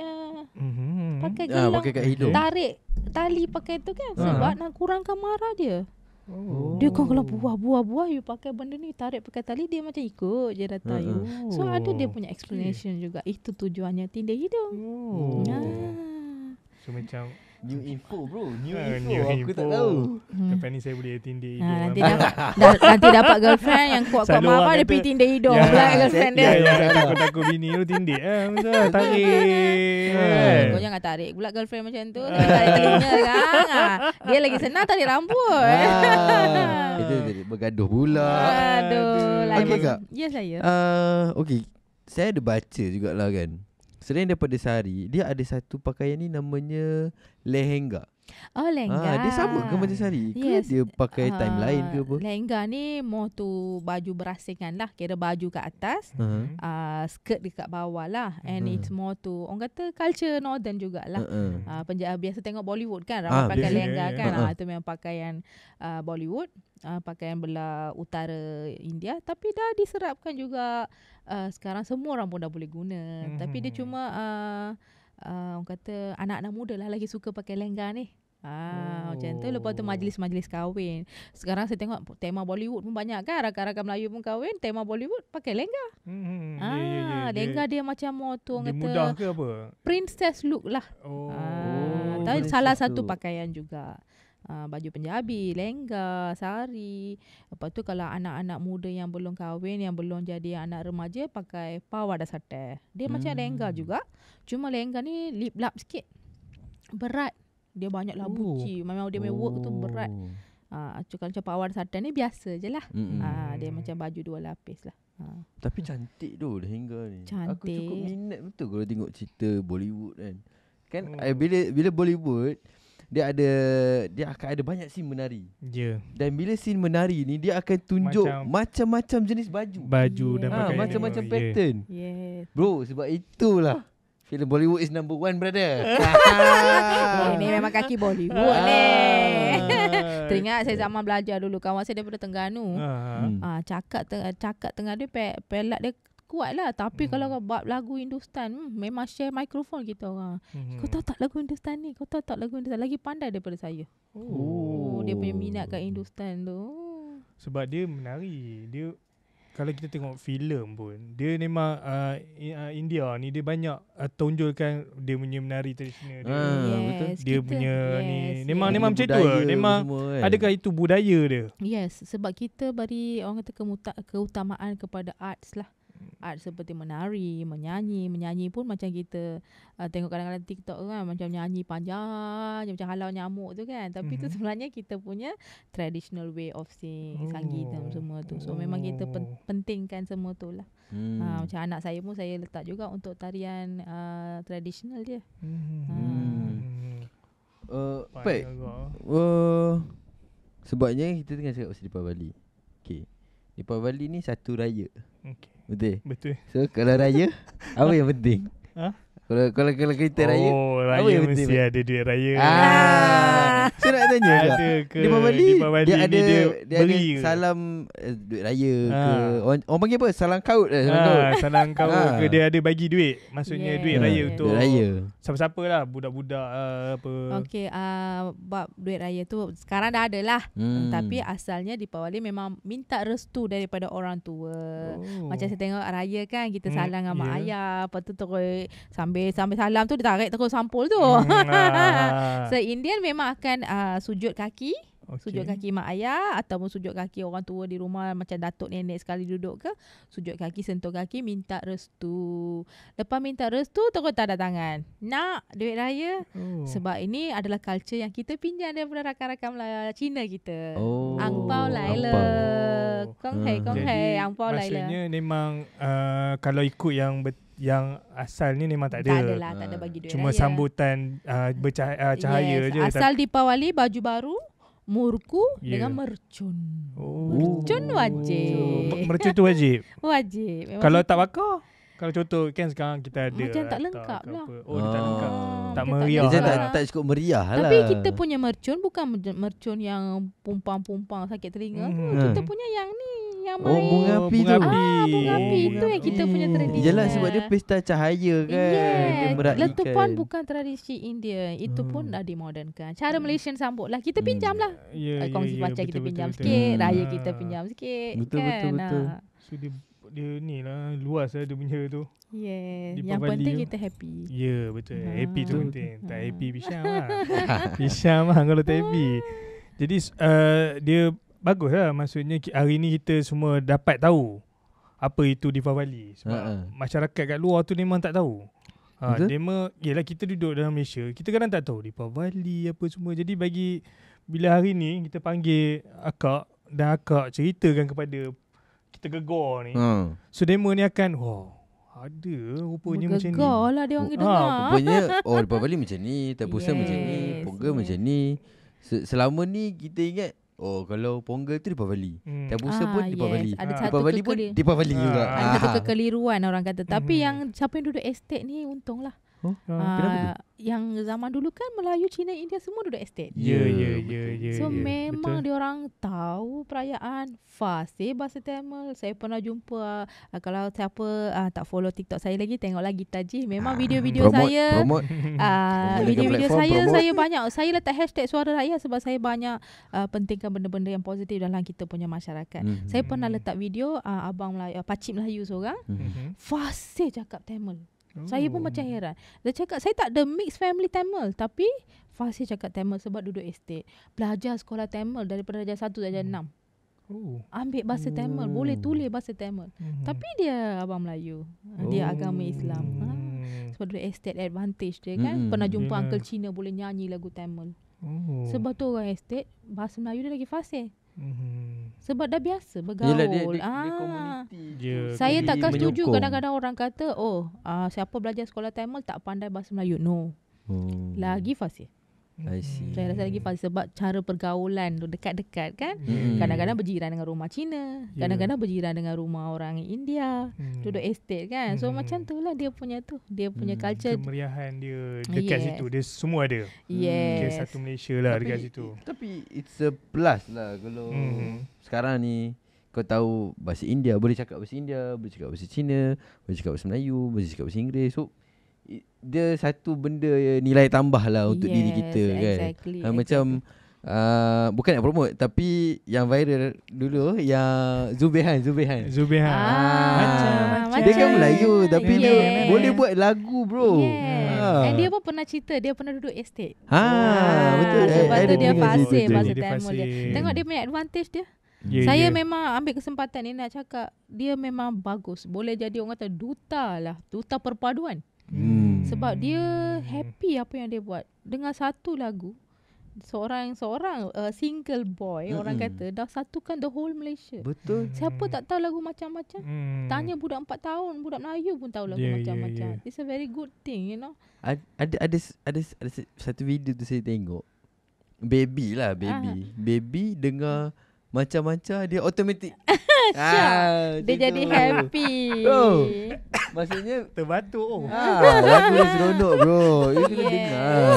pakai gelang, pakai kat hidung, tarik tali pakai tu kan sebab nak kurangkan marah dia. Dia kan kalau buah-buah you pakai benda ni, tarik pakai tali, dia macam ikut je datang you. So ada dia punya explanation juga. Itu tujuannya tindih hidung. So macam new info bro, new info. Aku tak tahu. Lepas ni saya boleh tindih hidung. Nanti dapat girlfriend yang kuat-kuat marah, dia pergi tindih hidung pula girlfriend dia. Takut-takut bini tu tindih. Tarik. tarik pula girlfriend macam tu. Tarik telinga kan. Dia lagi senang tarik rambut. Itu bergaduh pula. Aduh. Okey Kak. Ya saya. Okey. Saya ada baca jugalah kan. Selain daripada sari, dia ada satu pakaian ni namanya lehenga. Oh, lengga. Dia sama ke macam sari? Yes. Ke dia pakai time lain ke apa? Lengga ni more tu baju berasingan lah. Kira baju kat atas, skirt dekat bawah lah. And it's more to, orang kata culture northern jugalah. Biasa tengok Bollywood kan, ramai pakai lengga kan. Itu memang pakaian Bollywood. Pakaian belah utara India. Tapi dah diserapkan juga. Sekarang semua orang pun dah boleh guna. Tapi dia cuma orang kata anak-anak muda lah lagi suka pakai lengga ni. Macam tu. Lepas tu majlis-majlis kahwin. Sekarang saya tengok tema Bollywood pun banyak kan. Rakan-rakan Melayu pun kahwin, tema Bollywood pakai lengga. Lengga dia macam more tu orang kata mudah ke apa? Princess look lah. Tapi salah satu pakaian juga. Baju Punjabi, lengga, sari. Lepas tu kalau anak-anak muda yang belum kahwin, yang belum jadi anak remaja, pakai pawada sate. Dia macam lengga juga. Cuma lengga ni lip lap sikit. Berat. Dia banyak labuci. Memang dia punya work tu berat. Kalau macam pawada sate ni biasa je lah. Dia macam baju 2 lapis lah. Tapi cantik tu lehenga ni. Cantik. Aku cukup minat betul kalau tengok cerita Bollywood kan. Kan bila Bollywood dia akan ada banyak scene menari. Dan bila scene menari ni dia akan tunjuk macam-macam jenis baju. Dan pakaian. Macam-macam pattern. Bro, sebab itulah filem Bollywood is number 1 brother. Ini memang kaki Bollywood ni. Teringat saya zaman belajar dulu, kawan saya daripada Terengganu. Cakap Terengganu pelat dia kuat lah. Tapi kalau kau buat lagu Hindustan, memang share mikrofon kita orang. Kau tahu tak lagu Hindustan ni? Kau tahu tak lagu Hindustan? Lagi pandai daripada saya. Dia punya minat kat Hindustan tu. Sebab dia menari. Dia kalau kita tengok filem pun, dia memang India ni dia banyak tonjolkan dia punya menari tradisional dia. Betul. Dia punya ni memang macam tu lah. Memang kan. Adakah itu budaya dia? Yes, sebab kita beri orang kata keutamaan kepada arts lah. Art seperti menari, menyanyi pun macam kita tengok kadang-kadang TikTok kan, macam nyanyi panjang macam halau nyamuk tu kan. Tapi tu sebenarnya kita punya traditional way of sanggitam semua tu. So memang kita pentingkan semua tu lah. Macam anak saya pun saya letak juga untuk tarian tradisional dia. Baik. Sebabnya kita tengah cakap pasal Deepavali. Okay, Deepavali ni satu raya. Betul. So kalau raya apa yang penting? Kalau kita raya, raya apa yang mesti penting? ada duit raya. Saya nak tanya ada ke Deepavali dia ada beri ada salam duit raya ke orang panggil apa? Salam kaut salam kaut ke dia ada bagi duit. Maksudnya duit raya untuk duit raya. Siapa-siapa lah, budak-budak apa. Okey, bab duit raya tu sekarang dah ada lah. Tapi asalnya Deepavali memang minta restu daripada orang tua. Macam saya tengok raya kan, kita salam dengan mak ayah, lepas tu terus sambil salam tu dia tarik terus sampul tu. So Indian memang akan sujud kaki. Sujud kaki mak ayah ataupun sujud kaki orang tua di rumah, macam datuk nenek sekali duduk ke, sujud kaki, sentuh kaki, minta restu. Lepas minta restu terus tanda tangan, nak duit raya. Sebab ini adalah culture yang kita pinjam daripada rakan-rakan Cina kita. Angpau Laila. Kong hei angpau Laila. Maksudnya memang kalau ikut yang asal ni memang tak ada. Tak ada lah, tak ada bagi duit cuma raya. Sambutan bercahaya je. Asal Deepavali baju baru, murku dengan mercun. Mercun wajib. Mercun tu wajib? Wajib. Kalau tak bakar? Kalau contoh kan sekarang kita ada macam tak lengkap lah. Dia tak lengkap. Tak dia meriah lah. Tak cukup meriah lah. Tapi kita punya mercun bukan mercun yang pumpang-pumpang sakit telinga tu. Kita punya yang ni, yang main bunga api tu. Bunga api tu yang kita punya tradisi. Yalah, sebab dia pesta cahaya kan. Dia meraihkan. Letupan bukan tradisi India. Itu pun dah dimodernkan. Cara Malaysian sambut lah. Kita pinjam lah. Kongsi pacar kita pinjam sikit. Raya kita pinjam sikit. Betul. So dia ni lah, luas lah dia punya tu. Yang penting kita happy. Betul. Happy tu penting. Tak happy Pisham lah. Pisham lah kalau tak happy. Jadi dia bagus lah. Maksudnya hari ni kita semua dapat tahu apa itu Deepavali. Sebab masyarakat kat luar tu memang tak tahu. Betul? Yelah kita duduk dalam Malaysia, kita kadang tak tahu Deepavali apa semua. Jadi bila hari ni kita panggil akak dan akak ceritakan kepada kita gegar ni. So demo ni akan ada rupanya macam ni. Bergegar lah dia orang dengar. Rupanya Deepavali macam ni, Tapusan macam ni, Ponggel macam ni. Selama ni kita ingat kalau Ponggel tu Deepavali, Tapusan pun Deepavali, Ada satu Deepavali pun Deepavali juga. Ada satu kekeliruan orang kata. Tapi yang siapa yang duduk estate ni untunglah. Kenapa tu? Yang zaman dulu kan Melayu, Cina, India semua duduk estate. Ya. So memang dia orang tahu perayaan fasih bahasa Tamil. Saya pernah jumpa kalau siapa tak follow TikTok saya lagi, tengoklah Gita Ji. Memang video-video saya video-video saya banyak. Saya letak hashtag suara rakyat sebab saya banyak pentingkan benda-benda yang positif dalam kita punya masyarakat. Saya pernah letak video abang Melayu, pakcik Melayu seorang fasih cakap Tamil. Saya pun macam heran. Dia cakap saya tak ada mix family Tamil, tapi fasih cakap Tamil sebab duduk estate. Belajar sekolah Tamil daripada darjah 1 darjah 6. Ambil bahasa Tamil, boleh tulis bahasa Tamil. Tapi dia abang Melayu. Dia agama Islam. Sebab duduk estate advantage dia kan. Pernah jumpa uncle Cina boleh nyanyi lagu Tamil. Sebab tu orang estate bahasa Melayu dia lagi fasih. Sebab dah biasa bergaul. Yelah, dia komuniti. Saya takkan setuju kadang-kadang orang kata siapa belajar sekolah Tamil tak pandai bahasa Melayu. No. Lagi fasih. I see. Saya rasa lagi fasih sebab cara pergaulan tu dekat-dekat kan. Kadang-kadang berjiran dengan rumah Cina, kadang-kadang berjiran dengan rumah orang India, duduk estate kan. So macam tu lah dia punya culture. Kemeriahan dia dekat situ. Dia semua ada. Yes. Satu Malaysia lah dekat situ. Tapi it's a plus lah kalau sekarang ni kau tahu bahasa India, boleh cakap bahasa India, boleh cakap bahasa Cina, boleh cakap bahasa Melayu, boleh cakap bahasa Inggeris. So dia satu benda nilai tambah lah untuk diri kita kan. Macam bukan nak promote, tapi yang viral dulu yang Zubehan. Macam dia kan Melayu tapi dia boleh buat lagu bro. And dia pun pernah cerita dia pernah duduk estate. Betul. Sebab tu dia fasih bahasa Dia Tamil dia. Tengok dia punya advantage dia. Saya memang ambil kesempatan ni nak cakap dia memang bagus. Boleh jadi orang kata duta perpaduan. Sebab dia happy apa yang dia buat. Dengan satu lagu, seorang single boy orang kata dah satukan the whole Malaysia. Betul. Siapa tak tahu lagu macam-macam? Tanya budak 4 tahun, budak Melayu pun tahu lagu macam-macam. It's a very good thing, you know. Ada satu video tu saya tengok. Baby dengar macam-macam dia automatic. Dia jadi happy. Bro, maksudnya terbatuk. Lagu dia seronok bro. Dia kena dengar.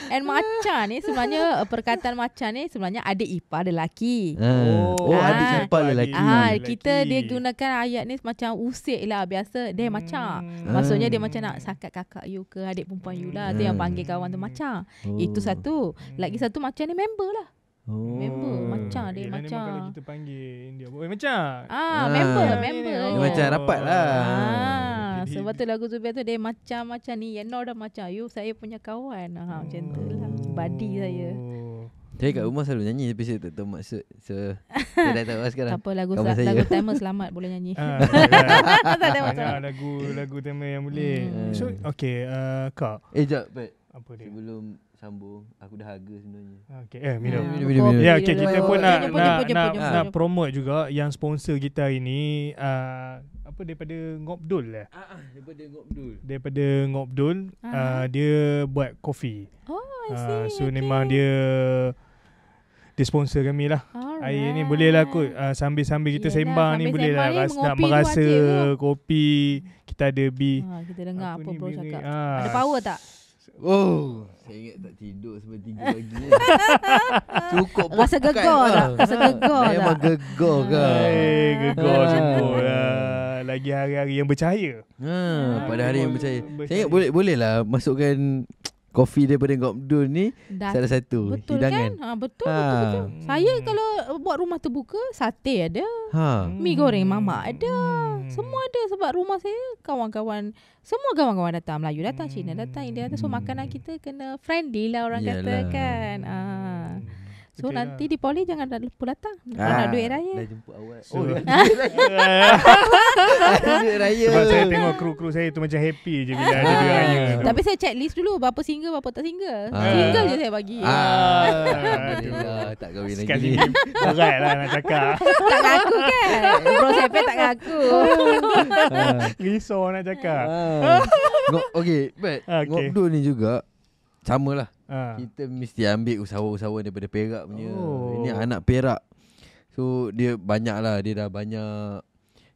And macan ni sebenarnya perkataan macan ni sebenarnya adik ipar lelaki. Adik ipar lelaki. Kita dia gunakan ayat ni macam usik lah biasa. Dia macam maksudnya dia macam nak sakat kakak you ke adik perempuan you lah. Tu yang panggil kawan tu macam. Itu satu. Lagi satu macan ni member lah. Member macam dia macam. Kalau kita panggil India macam. Member. Dia macam rapat lah. Sebab tu lagu Zubair tu dia macam ni. Yenor dah macam you saya punya kawan. Macam tu lah. Buddy saya. Saya kat rumah selalu nyanyi tapi saya tak tahu maksud. So saya dah tahu sekarang. Tak apa lagu Tamil selamat boleh nyanyi. Lagu Tamil yang boleh. So okay Kak. Jap apa dia? Sebelum sambung, aku dah harga sebenarnya. Minum. Ya, kita pun nak promote juga yang sponsor kita hari ni daripada Ngobdul lah. Daripada Ngobdul. Dia buat kopi. So memang dia sponsor kami lah. Hari ni boleh lah kot sambil-sambil kita sembang ni boleh lah nak merasa kopi. Kita ada kita dengar apa bro cakap. Ada power tak? Saya ingat tak tidur sampai 3 pagi ni. Cukup rasa gegar tak? Rasa gegar tak? Memang gegar kan. Gegar sungguh lah. Lagi hari-hari yang bercahaya. Pada hari yang bercahaya. Saya ingat boleh lah masukkan kopi daripada Ngobdul ni salah satu betul hidangan. Kan? Betul. Saya kalau buat rumah terbuka, sate ada. Mi goreng mamak ada. Semua ada sebab rumah saya semua kawan-kawan datang. Melayu datang, Cina datang, India datang. So makanan kita kena friendly lah orang kata kan. So Betul nanti lah. di Poli jangan lupa datang. Kalau nak duit raya. Dah jemput awal. So- Dah duit raya. Sebab saya tengok kru-kru saya tu macam happy je bila ada duit raya tu. Tapi saya check list dulu berapa single, berapa tak single. Ah. Single je saya bagi. Alhamdulillah tak kahwin Sekali lagi. ni berat lah nak cakap. Tak ngaku kan? Bro Sepet tak ngaku. Risau nak cakap. Okay, but Okay. Ngobdul ni juga samalah. Ha. Kita mesti ambil usahawan-usahawan daripada Perak punya. Oh. Ini anak Perak. So dia banyak lah.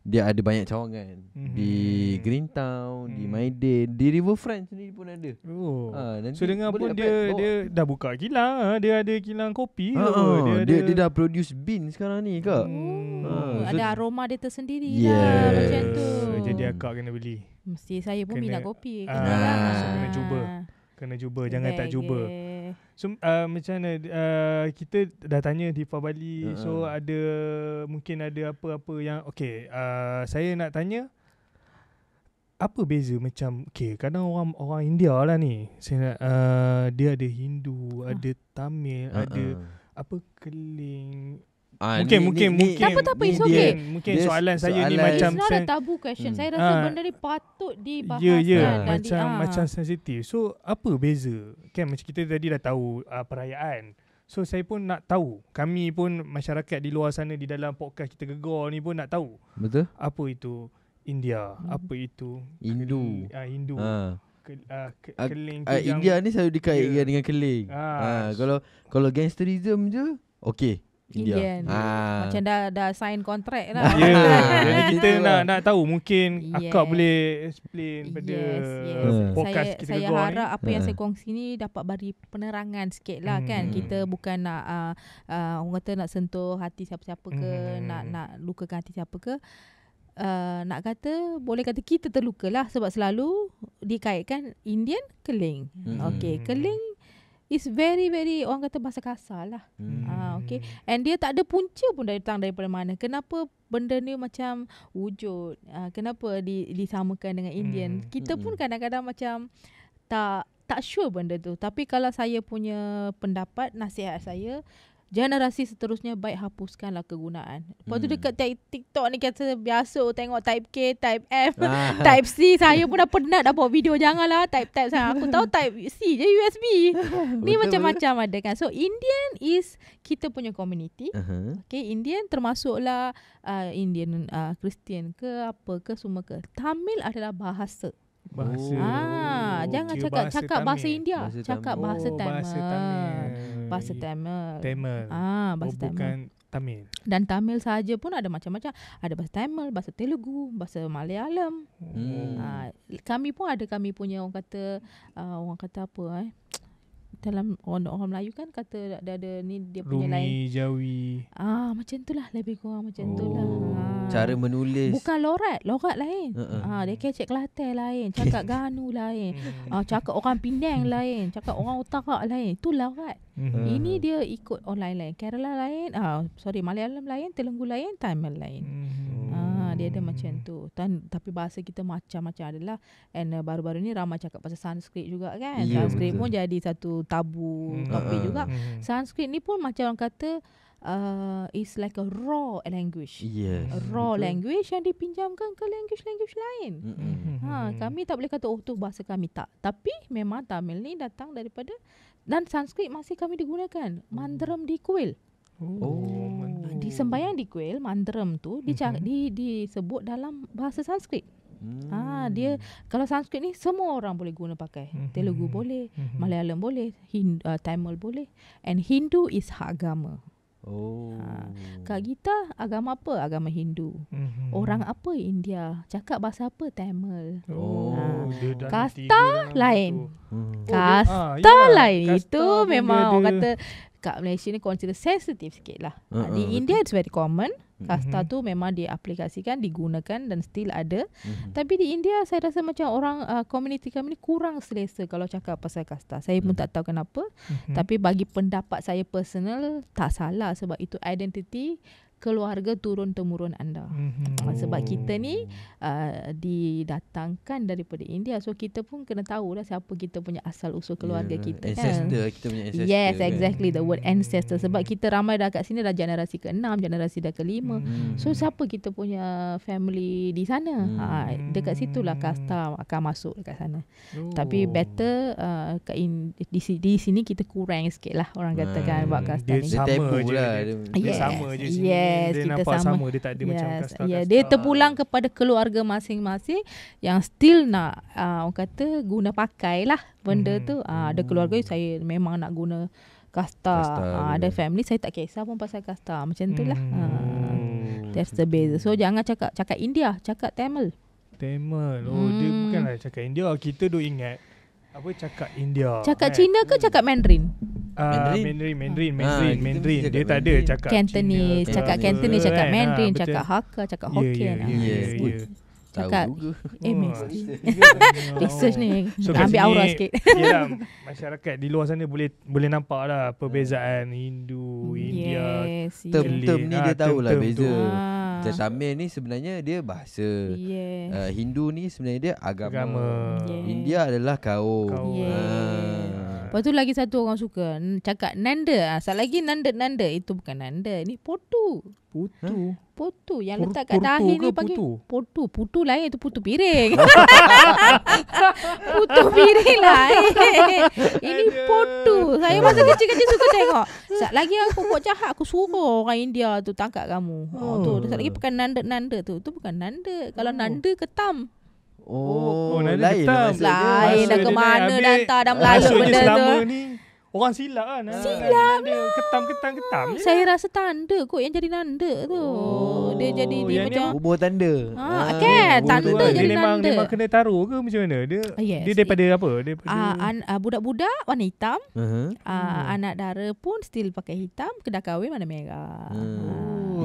Dia ada banyak cawangan. Di Greentown, di Maiden, di Riverfront sendiri pun ada. Oh. Nanti So dengar boleh pun dapat bawa. dia dah buka kilang. Dia ada kilang kopi. Dia dah produce bean sekarang ni kak. Oh, so- ada aroma dia tersendiri Yes. lah macam tu. Jadi akak kena beli. Mesti saya pun Kena- minat kopi. Ah, lah. so kena cuba. Kena cuba, jangan tak cuba. So macam mana kita dah tanya Diva Bali. So mungkin ada apa-apa yang saya nak tanya, apa beza macam kadang orang India lah ni. Saya nak dia ada Hindu, ada Tamil, ada apa Keling. Mungkin Tak apa, it's okay. Mungkin dia soalan saya ni soalan- macam It's not a tabu question. Saya rasa benda ni patut dibahaskan. Ya, macam sensitif. So apa beza? Kan macam kita tadi dah tahu perayaan. So saya pun nak tahu. Kami pun masyarakat di luar sana di dalam podcast kita Gegar ni pun nak tahu. Betul? Apa itu India? Apa itu Hindu. Hindu. Keling India ni selalu dikaitkan dengan Keling. Kalau gangsterism je, okay. Indian. Macam dah sign kontrak lah. Ya, jadi kita Itulah. nak tahu. Mungkin Yes. akak boleh explain pada podcast kita Saya Gegar harap ni. apa yang saya kongsi ni dapat beri penerangan sikit lah kan. Kita bukan nak orang kata nak sentuh hati siapa-siapa ke, nak lukakan hati siapa ke. Nak kata, boleh kata kita terluka lah sebab selalu dikaitkan Indian Keling. Okay, Keling is very very orang kata bahasa kasar lah. Okay. And dia tak ada punca pun datang daripada mana. Kenapa benda ni macam wujud? Kenapa disamakan dengan Indian? Kita pun kadang-kadang macam tak sure benda tu. Tapi kalau saya punya pendapat, nasihat saya, generasi seterusnya baik hapuskanlah kegunaan. Lepas tu dekat TikTok ni kata biasa tengok type K, type F, type C. Saya pun dah penat dah buat video. Janganlah type saya. Aku tahu type C je USB. Ni macam-macam ada kan. So Indian is kita punya community. Okay, Indian termasuklah Indian Christian ke apa ke semua ke. Tamil adalah bahasa. Jangan cakap bahasa India. Cakap bahasa Tamil. Bahasa Tamil. Bahasa Tamil. Bukan Tamil. Dan Tamil sahaja pun ada macam-macam. Ada bahasa Tamil, bahasa Telugu, bahasa Malayalam. Kami pun ada kami punya orang kata apa dalam orang Melayu kan kata ada ni dia punya Rumi, lain. Jawi. Macam itulah lebih kurang macam itulah. Cara menulis. Bukan lorat lain. Dia kecek Kelantan lain, cakap Ganu lain. Cakap orang Penang lain, cakap orang Utara lain. Itu lorat. Ini dia ikut online lain. Kerala lain, Malayalam lain, Telugu lain, Tamil lain. Dia ada macam tu. Tapi bahasa kita macam-macam adalah. And baru-baru ni ramai cakap pasal Sanskrit juga kan. Ya, Sanskrit betul. pun jadi satu tabu topik juga. Sanskrit ni pun macam orang kata is like a raw language. Yes. A raw language yang dipinjamkan ke language lain. Kami tak boleh kata tu bahasa kami tak. Tapi memang Tamil ni datang daripada, dan Sanskrit masih kami digunakan. Mandaram di kuil. Di sembahyang di kuil, mandaram tu disebut dalam bahasa Sanskrit. Dia kalau Sanskrit ni semua orang boleh guna pakai. Telugu boleh, Malayalam boleh, Tamil boleh, and Hindu is hak agama. Kak Gita agama apa? Agama Hindu. Orang apa? India. Cakap bahasa apa? Tamil. Dia dah Kasta tiga dalam lain. tu. Kasta lain. Kasta Itu pun memang dia orang ada. kata kat Malaysia ni consider sensitive sikit lah. Di India it's very common. Kasta tu memang diaplikasikan, digunakan dan still ada. Tapi di India saya rasa macam orang community kami ni kurang selesa kalau cakap pasal kasta. Saya pun tak tahu kenapa. Tapi bagi pendapat saya personal, tak salah sebab itu identity keluarga turun-temurun anda. Sebab kita ni didatangkan daripada India. So kita pun kena tahulah siapa kita punya asal usul keluarga kita ancestor, kan. kita punya ancestor. Yes, kan? exactly, the word ancestor. Sebab kita ramai dah kat sini dah generasi ke-6, generasi dah ke-5. So siapa kita punya family di sana? Dekat situlah kasta akan masuk dekat sana. Tapi better di sini kita kurang sikit lah orang kata kan buat kasta dia ni. Dia sama tabu je lah. dia sama je sini. Yes, Dia kita nampak sama. Dia tak ada macam kasta-kasta. Dia terpulang kepada keluarga masing-masing yang still nak orang kata guna pakai lah benda tu. Ada keluarga saya memang nak guna kasta. Ada family saya tak kisah pun pasal kasta. Macam tu lah. That's the base. So jangan cakap India, cakap Tamil. Tamil. Dia bukanlah cakap India. Kita duk ingat apa cakap India. Cakap Cina ke cakap Mandarin? Mandarin. Dia tak ada cakap Cantonese, Cina, cakap Cantonese, cakap Mandarin, betul. cakap Hakka, cakap Hokkien. Ya. Cakap Tahu juga. mesti. Research ni kat ambil sini, aura sikit. Yelah, masyarakat di luar sana boleh nampak lah perbezaan Hindu, India. Yes. Term ni dia tahulah term-term beza. tu. Macam Tamil ni sebenarnya dia bahasa. Hindu ni sebenarnya dia agama. India adalah kaum. Lepas tu lagi satu orang suka cakap Nanda. Asal lagi Nanda. Itu bukan Nanda. Ni Potu. Potu yang letak kat dahi ni panggil Potu. Putu lain, itu putu piring. Putu piring lain. Ini Potu. Saya masa kecil-kecil suka tengok. Sat lagi aku buat jahat, aku suruh orang India tu tangkap kamu. Tu sat lagi pakai Nanda tu. Itu bukan Nanda. Kalau Nanda ketam. Lain lah maksudnya. Lain dah ke mana dah hantar dah melalut benda tu. Ni orang silap kan. Silap dia ketam je. Saya rasa tanda kot yang jadi Nanda tu. Dia jadi dia macam Bubuh tanda. kan tanda Dia jadi memang Nanda. kena taruh ke macam mana? Dia daripada apa? Daripada budak-budak warna hitam. Anak dara pun still pakai hitam. Kedah kahwin warna merah.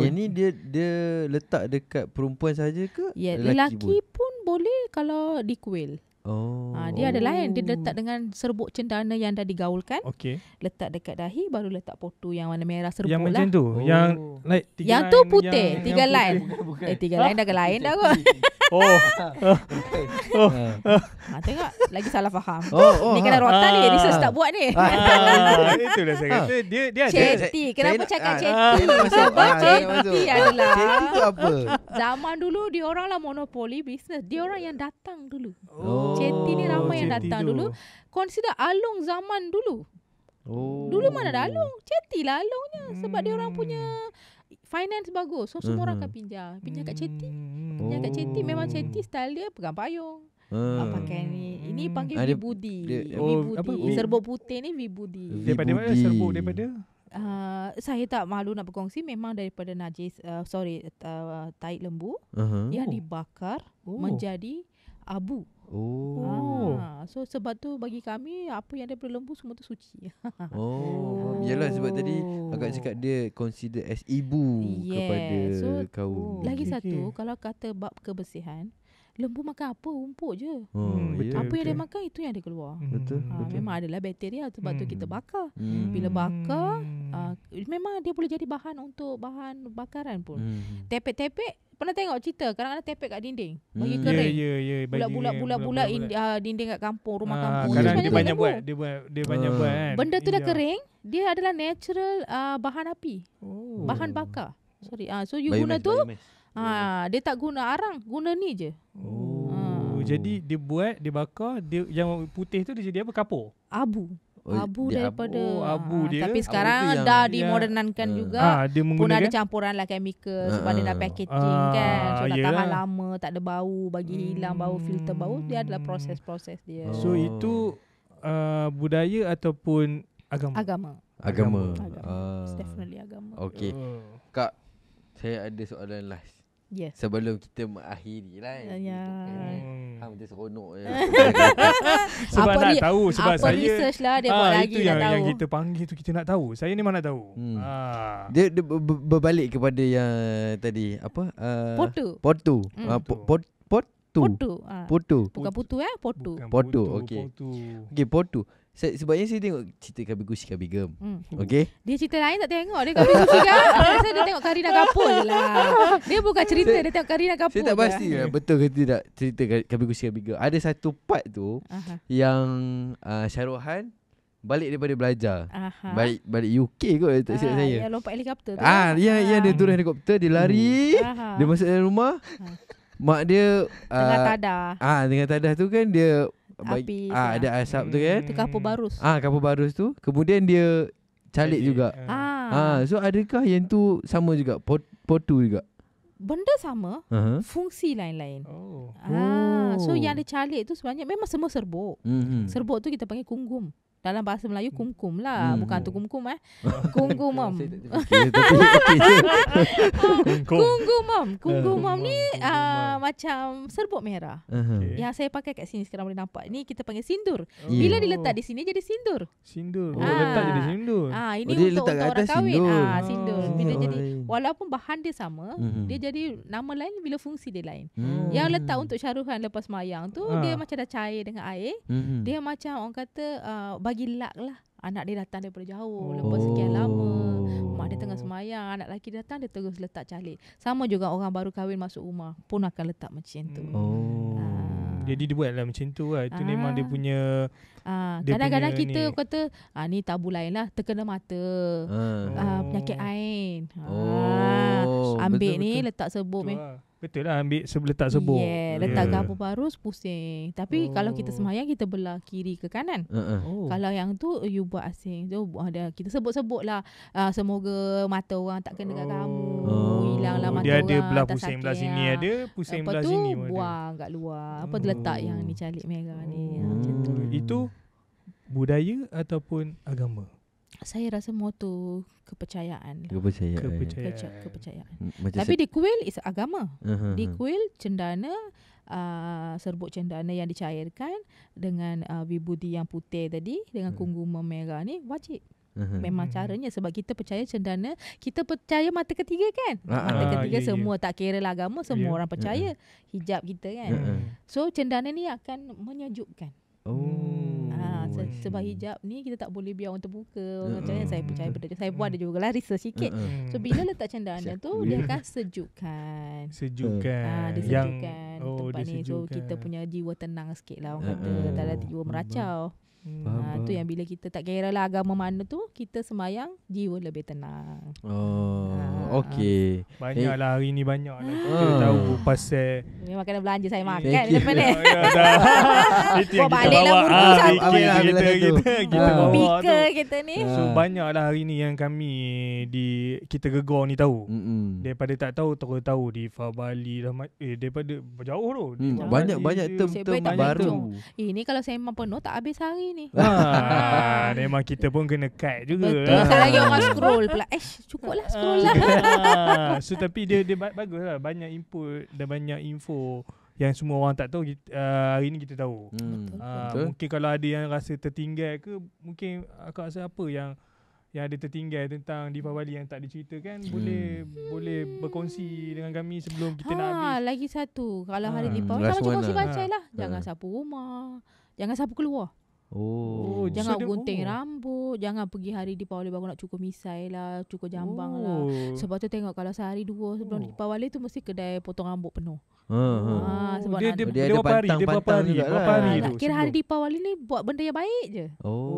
Yang ni dia letak dekat perempuan saja ke? Lelaki pun boleh kalau di kuil. Dia ada lain. Dia letak dengan serbuk cendana yang dah digaulkan. Letak dekat dahi, baru letak potu yang warna merah serbuk yang lah. macam tu. Yang like yang tu putih, 3 line. 3 line dah ke lain dah kot. Tengok lagi salah faham. Ni kena rotan ni, research tak buat ni. Itulah saya kata dia ada. Ceti. Kenapa cakap ceti? Sebab ceti adalah Ceti tu apa? zaman dulu dia orang lah monopoli bisnes. Dia orang yang datang dulu. Ceti ni ramai yang datang dulu. Consider Along zaman dulu. Dulu mana ada Along? Ceti lah Alongnya. Sebab dia orang punya finance bagus. So semua orang akan pinjam kat Ceti. Pinjam kat Ceti. Memang Ceti style dia pegang payung. Pakai ni. Ini panggil Vibudi. Vibudi. Serbuk putih ni Vibudi. Daripada mana serbuk? Daripada saya tak malu nak berkongsi. Memang daripada najis tahi lembu yang dibakar menjadi abu. So sebab tu bagi kami apa yang daripada lembu semua tu suci. Yalah sebab tadi agak cakap dia consider as ibu kepada kaum. Lagi satu kalau kata bab kebersihan, lembu makan apa? Rumput je. Apa yang dia makan itu yang dia keluar. Betul. Memang adalah bakteria. Sebab tu kita bakar. Bila bakar memang dia boleh jadi bahan untuk bahan bakaran pun. Tepek-tepek. Pernah tengok cerita kadang-kadang tepek kat dinding bagi kering. Bulat-bulat dinding kat kampung, rumah kampung. Kadang dia banyak buat. Dia banyak buat kan. Benda tu dah kering, dia adalah natural bahan api. Bahan bakar. So you guna tu dia tak guna arang, guna ni je. Jadi dia buat, dia bakar, dia yang putih tu dia jadi apa? Kapur. Abu daripada abu dia. Tapi sekarang dah dimodernankan juga. Dia pun ada campuran lah chemical sebab dia dah packaging kan. So dah tahan lama, tak ada bau, bagi hilang bau, filter bau. Dia adalah proses-proses dia. So itu budaya ataupun agama? Agama. It's definitely agama. Okay. Kak, saya ada soalan last. Yes. Sebelum kita mengakhiri lah. Macam seronok je. Sebab nak tahu. Sebab apa saya research lah dia buat lagi itu nak tahu. yang kita panggil tu kita nak tahu. Saya ni mana nak tahu. Dia berbalik kepada yang tadi apa? Potu. Potu. Bukan putu Potu. Potu. Okey, Potu. Sebabnya saya tengok cerita Kabi Kusi Kabi Gem. Okay. Dia cerita lain tak tengok. Dia Kabi Kusi kan. Rasa dia tengok Karina Kapoor je lah. Dia bukan cerita, dia tengok Karina Kapoor. Saya tak pasti lah betul ke tidak cerita Kabi Kusi Kabi Gem. Ada satu part tu yang Syarul-Han balik daripada belajar. Balik UK kot tak silap saya. Yang lompat helikopter tu. Dia turun helikopter, dia lari, dia masuk dalam rumah. Mak dia tengah tadah. Tengah tadah tu kan dia api ada asap tu kan. Itu kapur barus. Kapur barus tu. Kemudian dia calik juga. So adakah yang tu sama juga? Potu juga. Benda sama, fungsi lain-lain. So yang dia calik tu sebenarnya memang semua serbuk. Serbuk tu kita panggil kunggum. Dalam bahasa Melayu kumkum lah. Bukan tu kumkum Kunggumam. Kunggumam ni macam serbuk merah. Yang saya pakai kat sini sekarang boleh nampak. Ni kita panggil sindur. Bila diletak di sini jadi sindur. Letak jadi sindur. Ini untuk orang kahwin. Sindur. Bila jadi walaupun bahan dia sama, dia jadi nama lain bila fungsi dia lain. Yang letak untuk Syarul-Han lepas mayang tu dia macam dah cair dengan air. Dia macam orang kata bagi luck lah. Anak dia datang daripada jauh lepas sekian lama. Mak dia tengah semayang, anak lelaki datang, dia terus letak calik. Sama juga orang baru kahwin masuk rumah pun akan letak macam tu. Jadi dia buat lah macam tu lah. Itu memang dia punya kadang-kadang kita kata ni tabu lain lah, terkena mata, penyakit ain. Ambil ni letak serbuk betul lah, ambil letak serbuk. Letak kapur barus pusing. Tapi kalau kita semayang kita belah kiri ke kanan. Kalau yang tu you buat asing. So kita sebut-sebut lah semoga mata orang tak kena kat kamu. Hilanglah mata dia orang. Dia ada belah pusing belah sini ada, pusing belah sini ada. Buang kat luar. Apa tu letak yang ni calik merah ni. Macam tu. Itu budaya ataupun agama? Saya rasa moto kepercayaan. Kepercayaan. Tapi di kuil is agama. Di kuil cendana, serbuk cendana yang dicairkan dengan vibudi yang putih tadi dengan kunggum merah ni wajib. Memang caranya sebab kita percaya cendana, kita percaya mata ketiga kan. Mata ketiga semua tak kira lah agama, semua orang percaya. Hijab kita kan. So cendana ni akan menyejukkan. Sebab hijab ni kita tak boleh biar orang terbuka. Macam yang saya percaya benda tu. Saya buat ada juga lah research sikit. So bila letak cendana tu dia akan sejukkan. Dia sejukkan tempat ni. So kita punya jiwa tenang sikit lah orang kata. Tak ada jiwa meracau. Tu yang bila kita tak kira lah agama mana tu, kita semayang jiwa lebih tenang. Okey. Banyaklah hari ni banyaklah kita tahu pasal memang kena belanja saya makan lepas ni. Itu yang kita baliklah bawa kita bawa kita ni. So banyaklah hari ni yang kami kita gegar ni tahu. Daripada tak tahu terus tahu di Fabali dah daripada jauh tu. Banyak term baru. Ini kalau sembang penuh tak habis hari ni. Memang kita pun kena cut juga. Betul. Sekali lagi orang scroll pula. Cukuplah scroll lah. So tapi dia bagus lah. Banyak input dan banyak info yang semua orang tak tahu. Hari ni kita tahu. Mungkin kalau ada yang rasa tertinggal ke, mungkin aku rasa apa yang ada tertinggal tentang Deepavali yang tak diceritakan, boleh berkongsi dengan kami sebelum kita nak habis. Lagi satu, kalau hari Deepavali sama kongsi bancai lah. Jangan sapu rumah, jangan sapu keluar. Jangan gunting rambut, jangan pergi hari Deepavali baru nak cukur misai lah, cukur jambang lah. Sebab tu tengok kalau sehari dua sebelum Deepavali tu mesti kedai potong rambut penuh. Sebab dia berapa hari tu. Kira hari Deepavali ni buat benda yang baik je.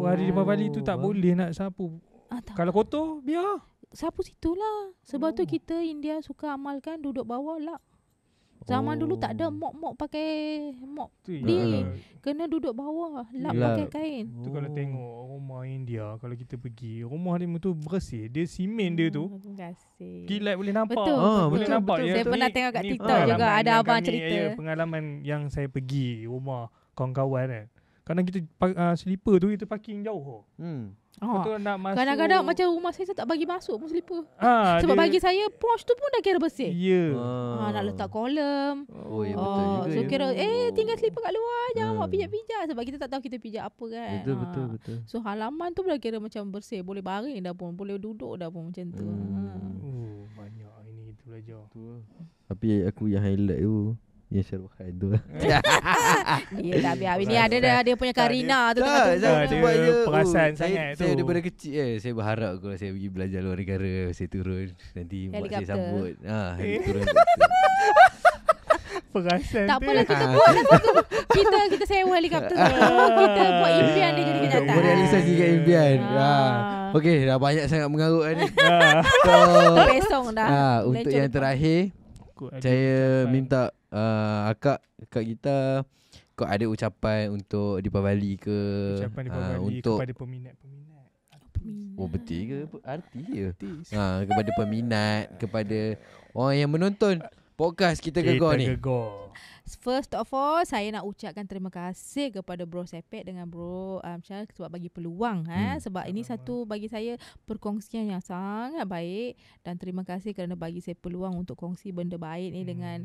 Hari Deepavali tu tak boleh nak sapu. Kalau kotor biar sapu situlah. Sebab tu kita India suka amalkan duduk bawah lap. Zaman dulu tak ada mop pakai mop. Kena duduk bawah, lap pakai kain. Tu kalau tengok rumah India, kalau kita pergi, rumah dia tu bersih. Dia simen dia tu. Kilat boleh nampak. Boleh nampak. Saya pernah tengok kat TikTok juga ada abang cerita. Pengalaman yang saya pergi rumah kawan-kawan kan. Kadang kita slipper tu kita parking jauh. Kadang-kadang macam rumah saya tak bagi masuk pun slipper. Sebab bagi saya Porsche tu pun dah kira bersih. Nak letak kolom. Betul juga. So kira tinggal slipper kat luar, jangan buat pijak-pijak. Sebab kita tak tahu kita pijak apa kan. Betul. So halaman tu dah kira macam bersih. Boleh baring dah pun, boleh duduk dah pun macam tu. Banyak ini kita belajar. Tapi aku yang highlight tu Ya Syarhan tu. Dia tak biar. Ini ada dah dia punya Karina tu tengah tunggu. dia sebab je, perasan sangat saya tu. daripada kecil saya berharap kalau saya pergi belajar luar negara, saya turun nanti mak saya Helikopter. sambut. Turun. Perasan Tak tu. apalah kita buat lah satu. Kita sewa helikopter dulu. Kita buat impian dia jadi kenyataan. Merealisasikan impian. Ah. Okey, dah banyak sangat mengarut ni. Ah. So, Pesong dah. untuk yang terakhir, saya minta akak kita, kau ada ucapan untuk Deepavali ke? Ucapan Deepavali untuk kepada peminat-peminat. Oh betul ke? Artis je. Kepada peminat, kepada orang yang menonton podcast kita Gegar ni. First of all, saya nak ucapkan terima kasih kepada Bro Sepet dengan Bro Syah sebab bagi peluang. Sebab ini satu bagi saya perkongsian yang sangat baik. Dan terima kasih kerana bagi saya peluang untuk kongsi benda baik ni dengan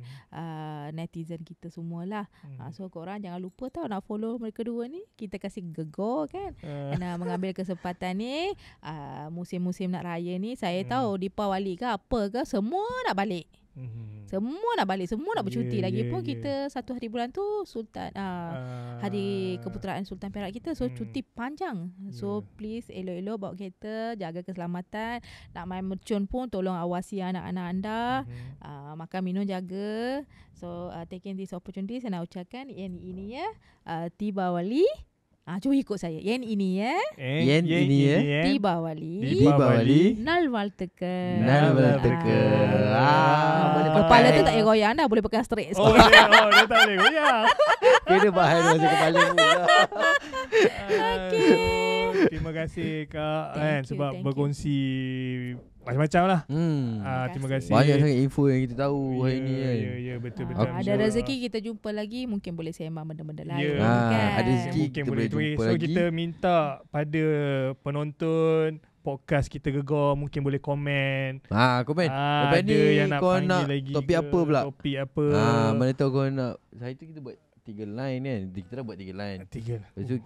netizen kita semualah. So korang jangan lupa tau nak follow mereka dua ni. Kita kasih Gegar kan. Dan mengambil kesempatan ni, musim-musim nak raya ni, saya tahu Deepavali ke apa ke, semua nak balik. Semua nak balik, semua nak bercuti. Lagipun kita satu hari bulan tu Sultan hari keputeraan Sultan Perak kita. So cuti panjang. So please elok-elok bawa kereta, jaga keselamatan. Nak main mercun pun tolong awasi anak-anak anda. Makan minum jaga. So taking this opportunity, saya nak ucapkan yang ini ya, Deepavali. Cuba ikut saya. Yang ini ya. Deepavali. Nalvaltaka. Kepala tu tak payah goyang dah. Boleh pegang straight sikit. Dia tak boleh goyang. Kena bahan masa kepala pula. Okay. Terima kasih Kak Thank you, sebab thank you. berkongsi macam-macam lah. Terima kasih. Banyak sangat info yang kita tahu hari ni kan. Ya, betul. Ada rezeki kita jumpa lagi, mungkin boleh sembang benda-benda lain. Ada rezeki mungkin kita boleh boleh jumpa so lagi. kita minta pada penonton podcast kita Gegar mungkin boleh komen. Komen. Lepas Ada ni yang nak kau panggil nak lagi topik ke, apa pula? Topik apa? Mana tahu kau nak. Hari tu kita buat 3 line kan. Kita dah buat 3 line. 3. Lepas tu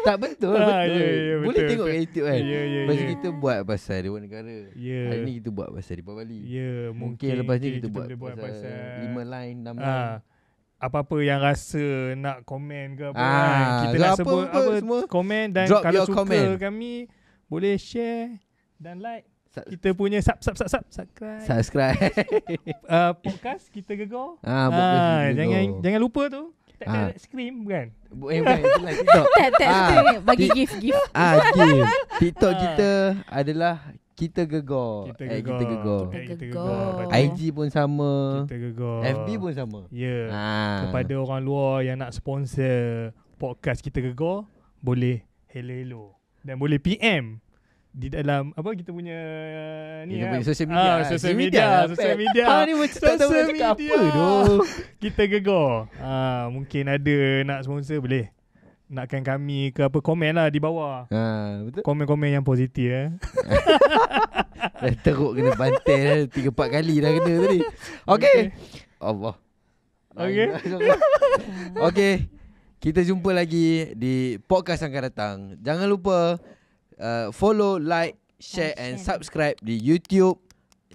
tak betul. Ya, Boleh betul, tengok kat YouTube kan. Lepas tu Ya. kita buat pasal luar negara. Ya. Hari ni kita buat pasal Deepavali. Ya, Mungkin lepas ni kita boleh buat pasal 5 line, 6 line. Apa-apa yang rasa nak komen ke apa Ah, kan. Kita ke nak apa sebut apa semua. komen dan Drop kalau your suka comment. kami boleh share dan like kita punya subscribe podcast kita Gegar. Podcast kita Jangan lupa tu. Kita scream kan. bukan itulah TikTok. Bagi gift. Game. TikTok kita adalah Kita Gegar. Kita Gegar. IG pun sama. Kita Gegar. FB pun sama. Ya. Kepada orang luar yang nak sponsor podcast Kita Gegar, boleh hello. Dan boleh PM di dalam apa kita punya ni Kita punya social media. Social media. Ni macam tak tahu nak cakap apa tu. Kita Gegar. Mungkin ada nak sponsor boleh. Nakkan kami ke apa, komen lah di bawah. Betul. Komen-komen yang positif Dah teruk kena bantai 3-4 kali dah kena tadi. Okey. Allah. Okey. Kita jumpa lagi di podcast yang akan datang. Jangan lupa follow, like, share and subscribe di YouTube,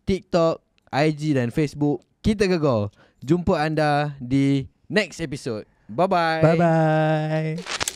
TikTok, IG dan Facebook Kita Gegar. Jumpa anda di next episode. Bye-bye. Bye-bye.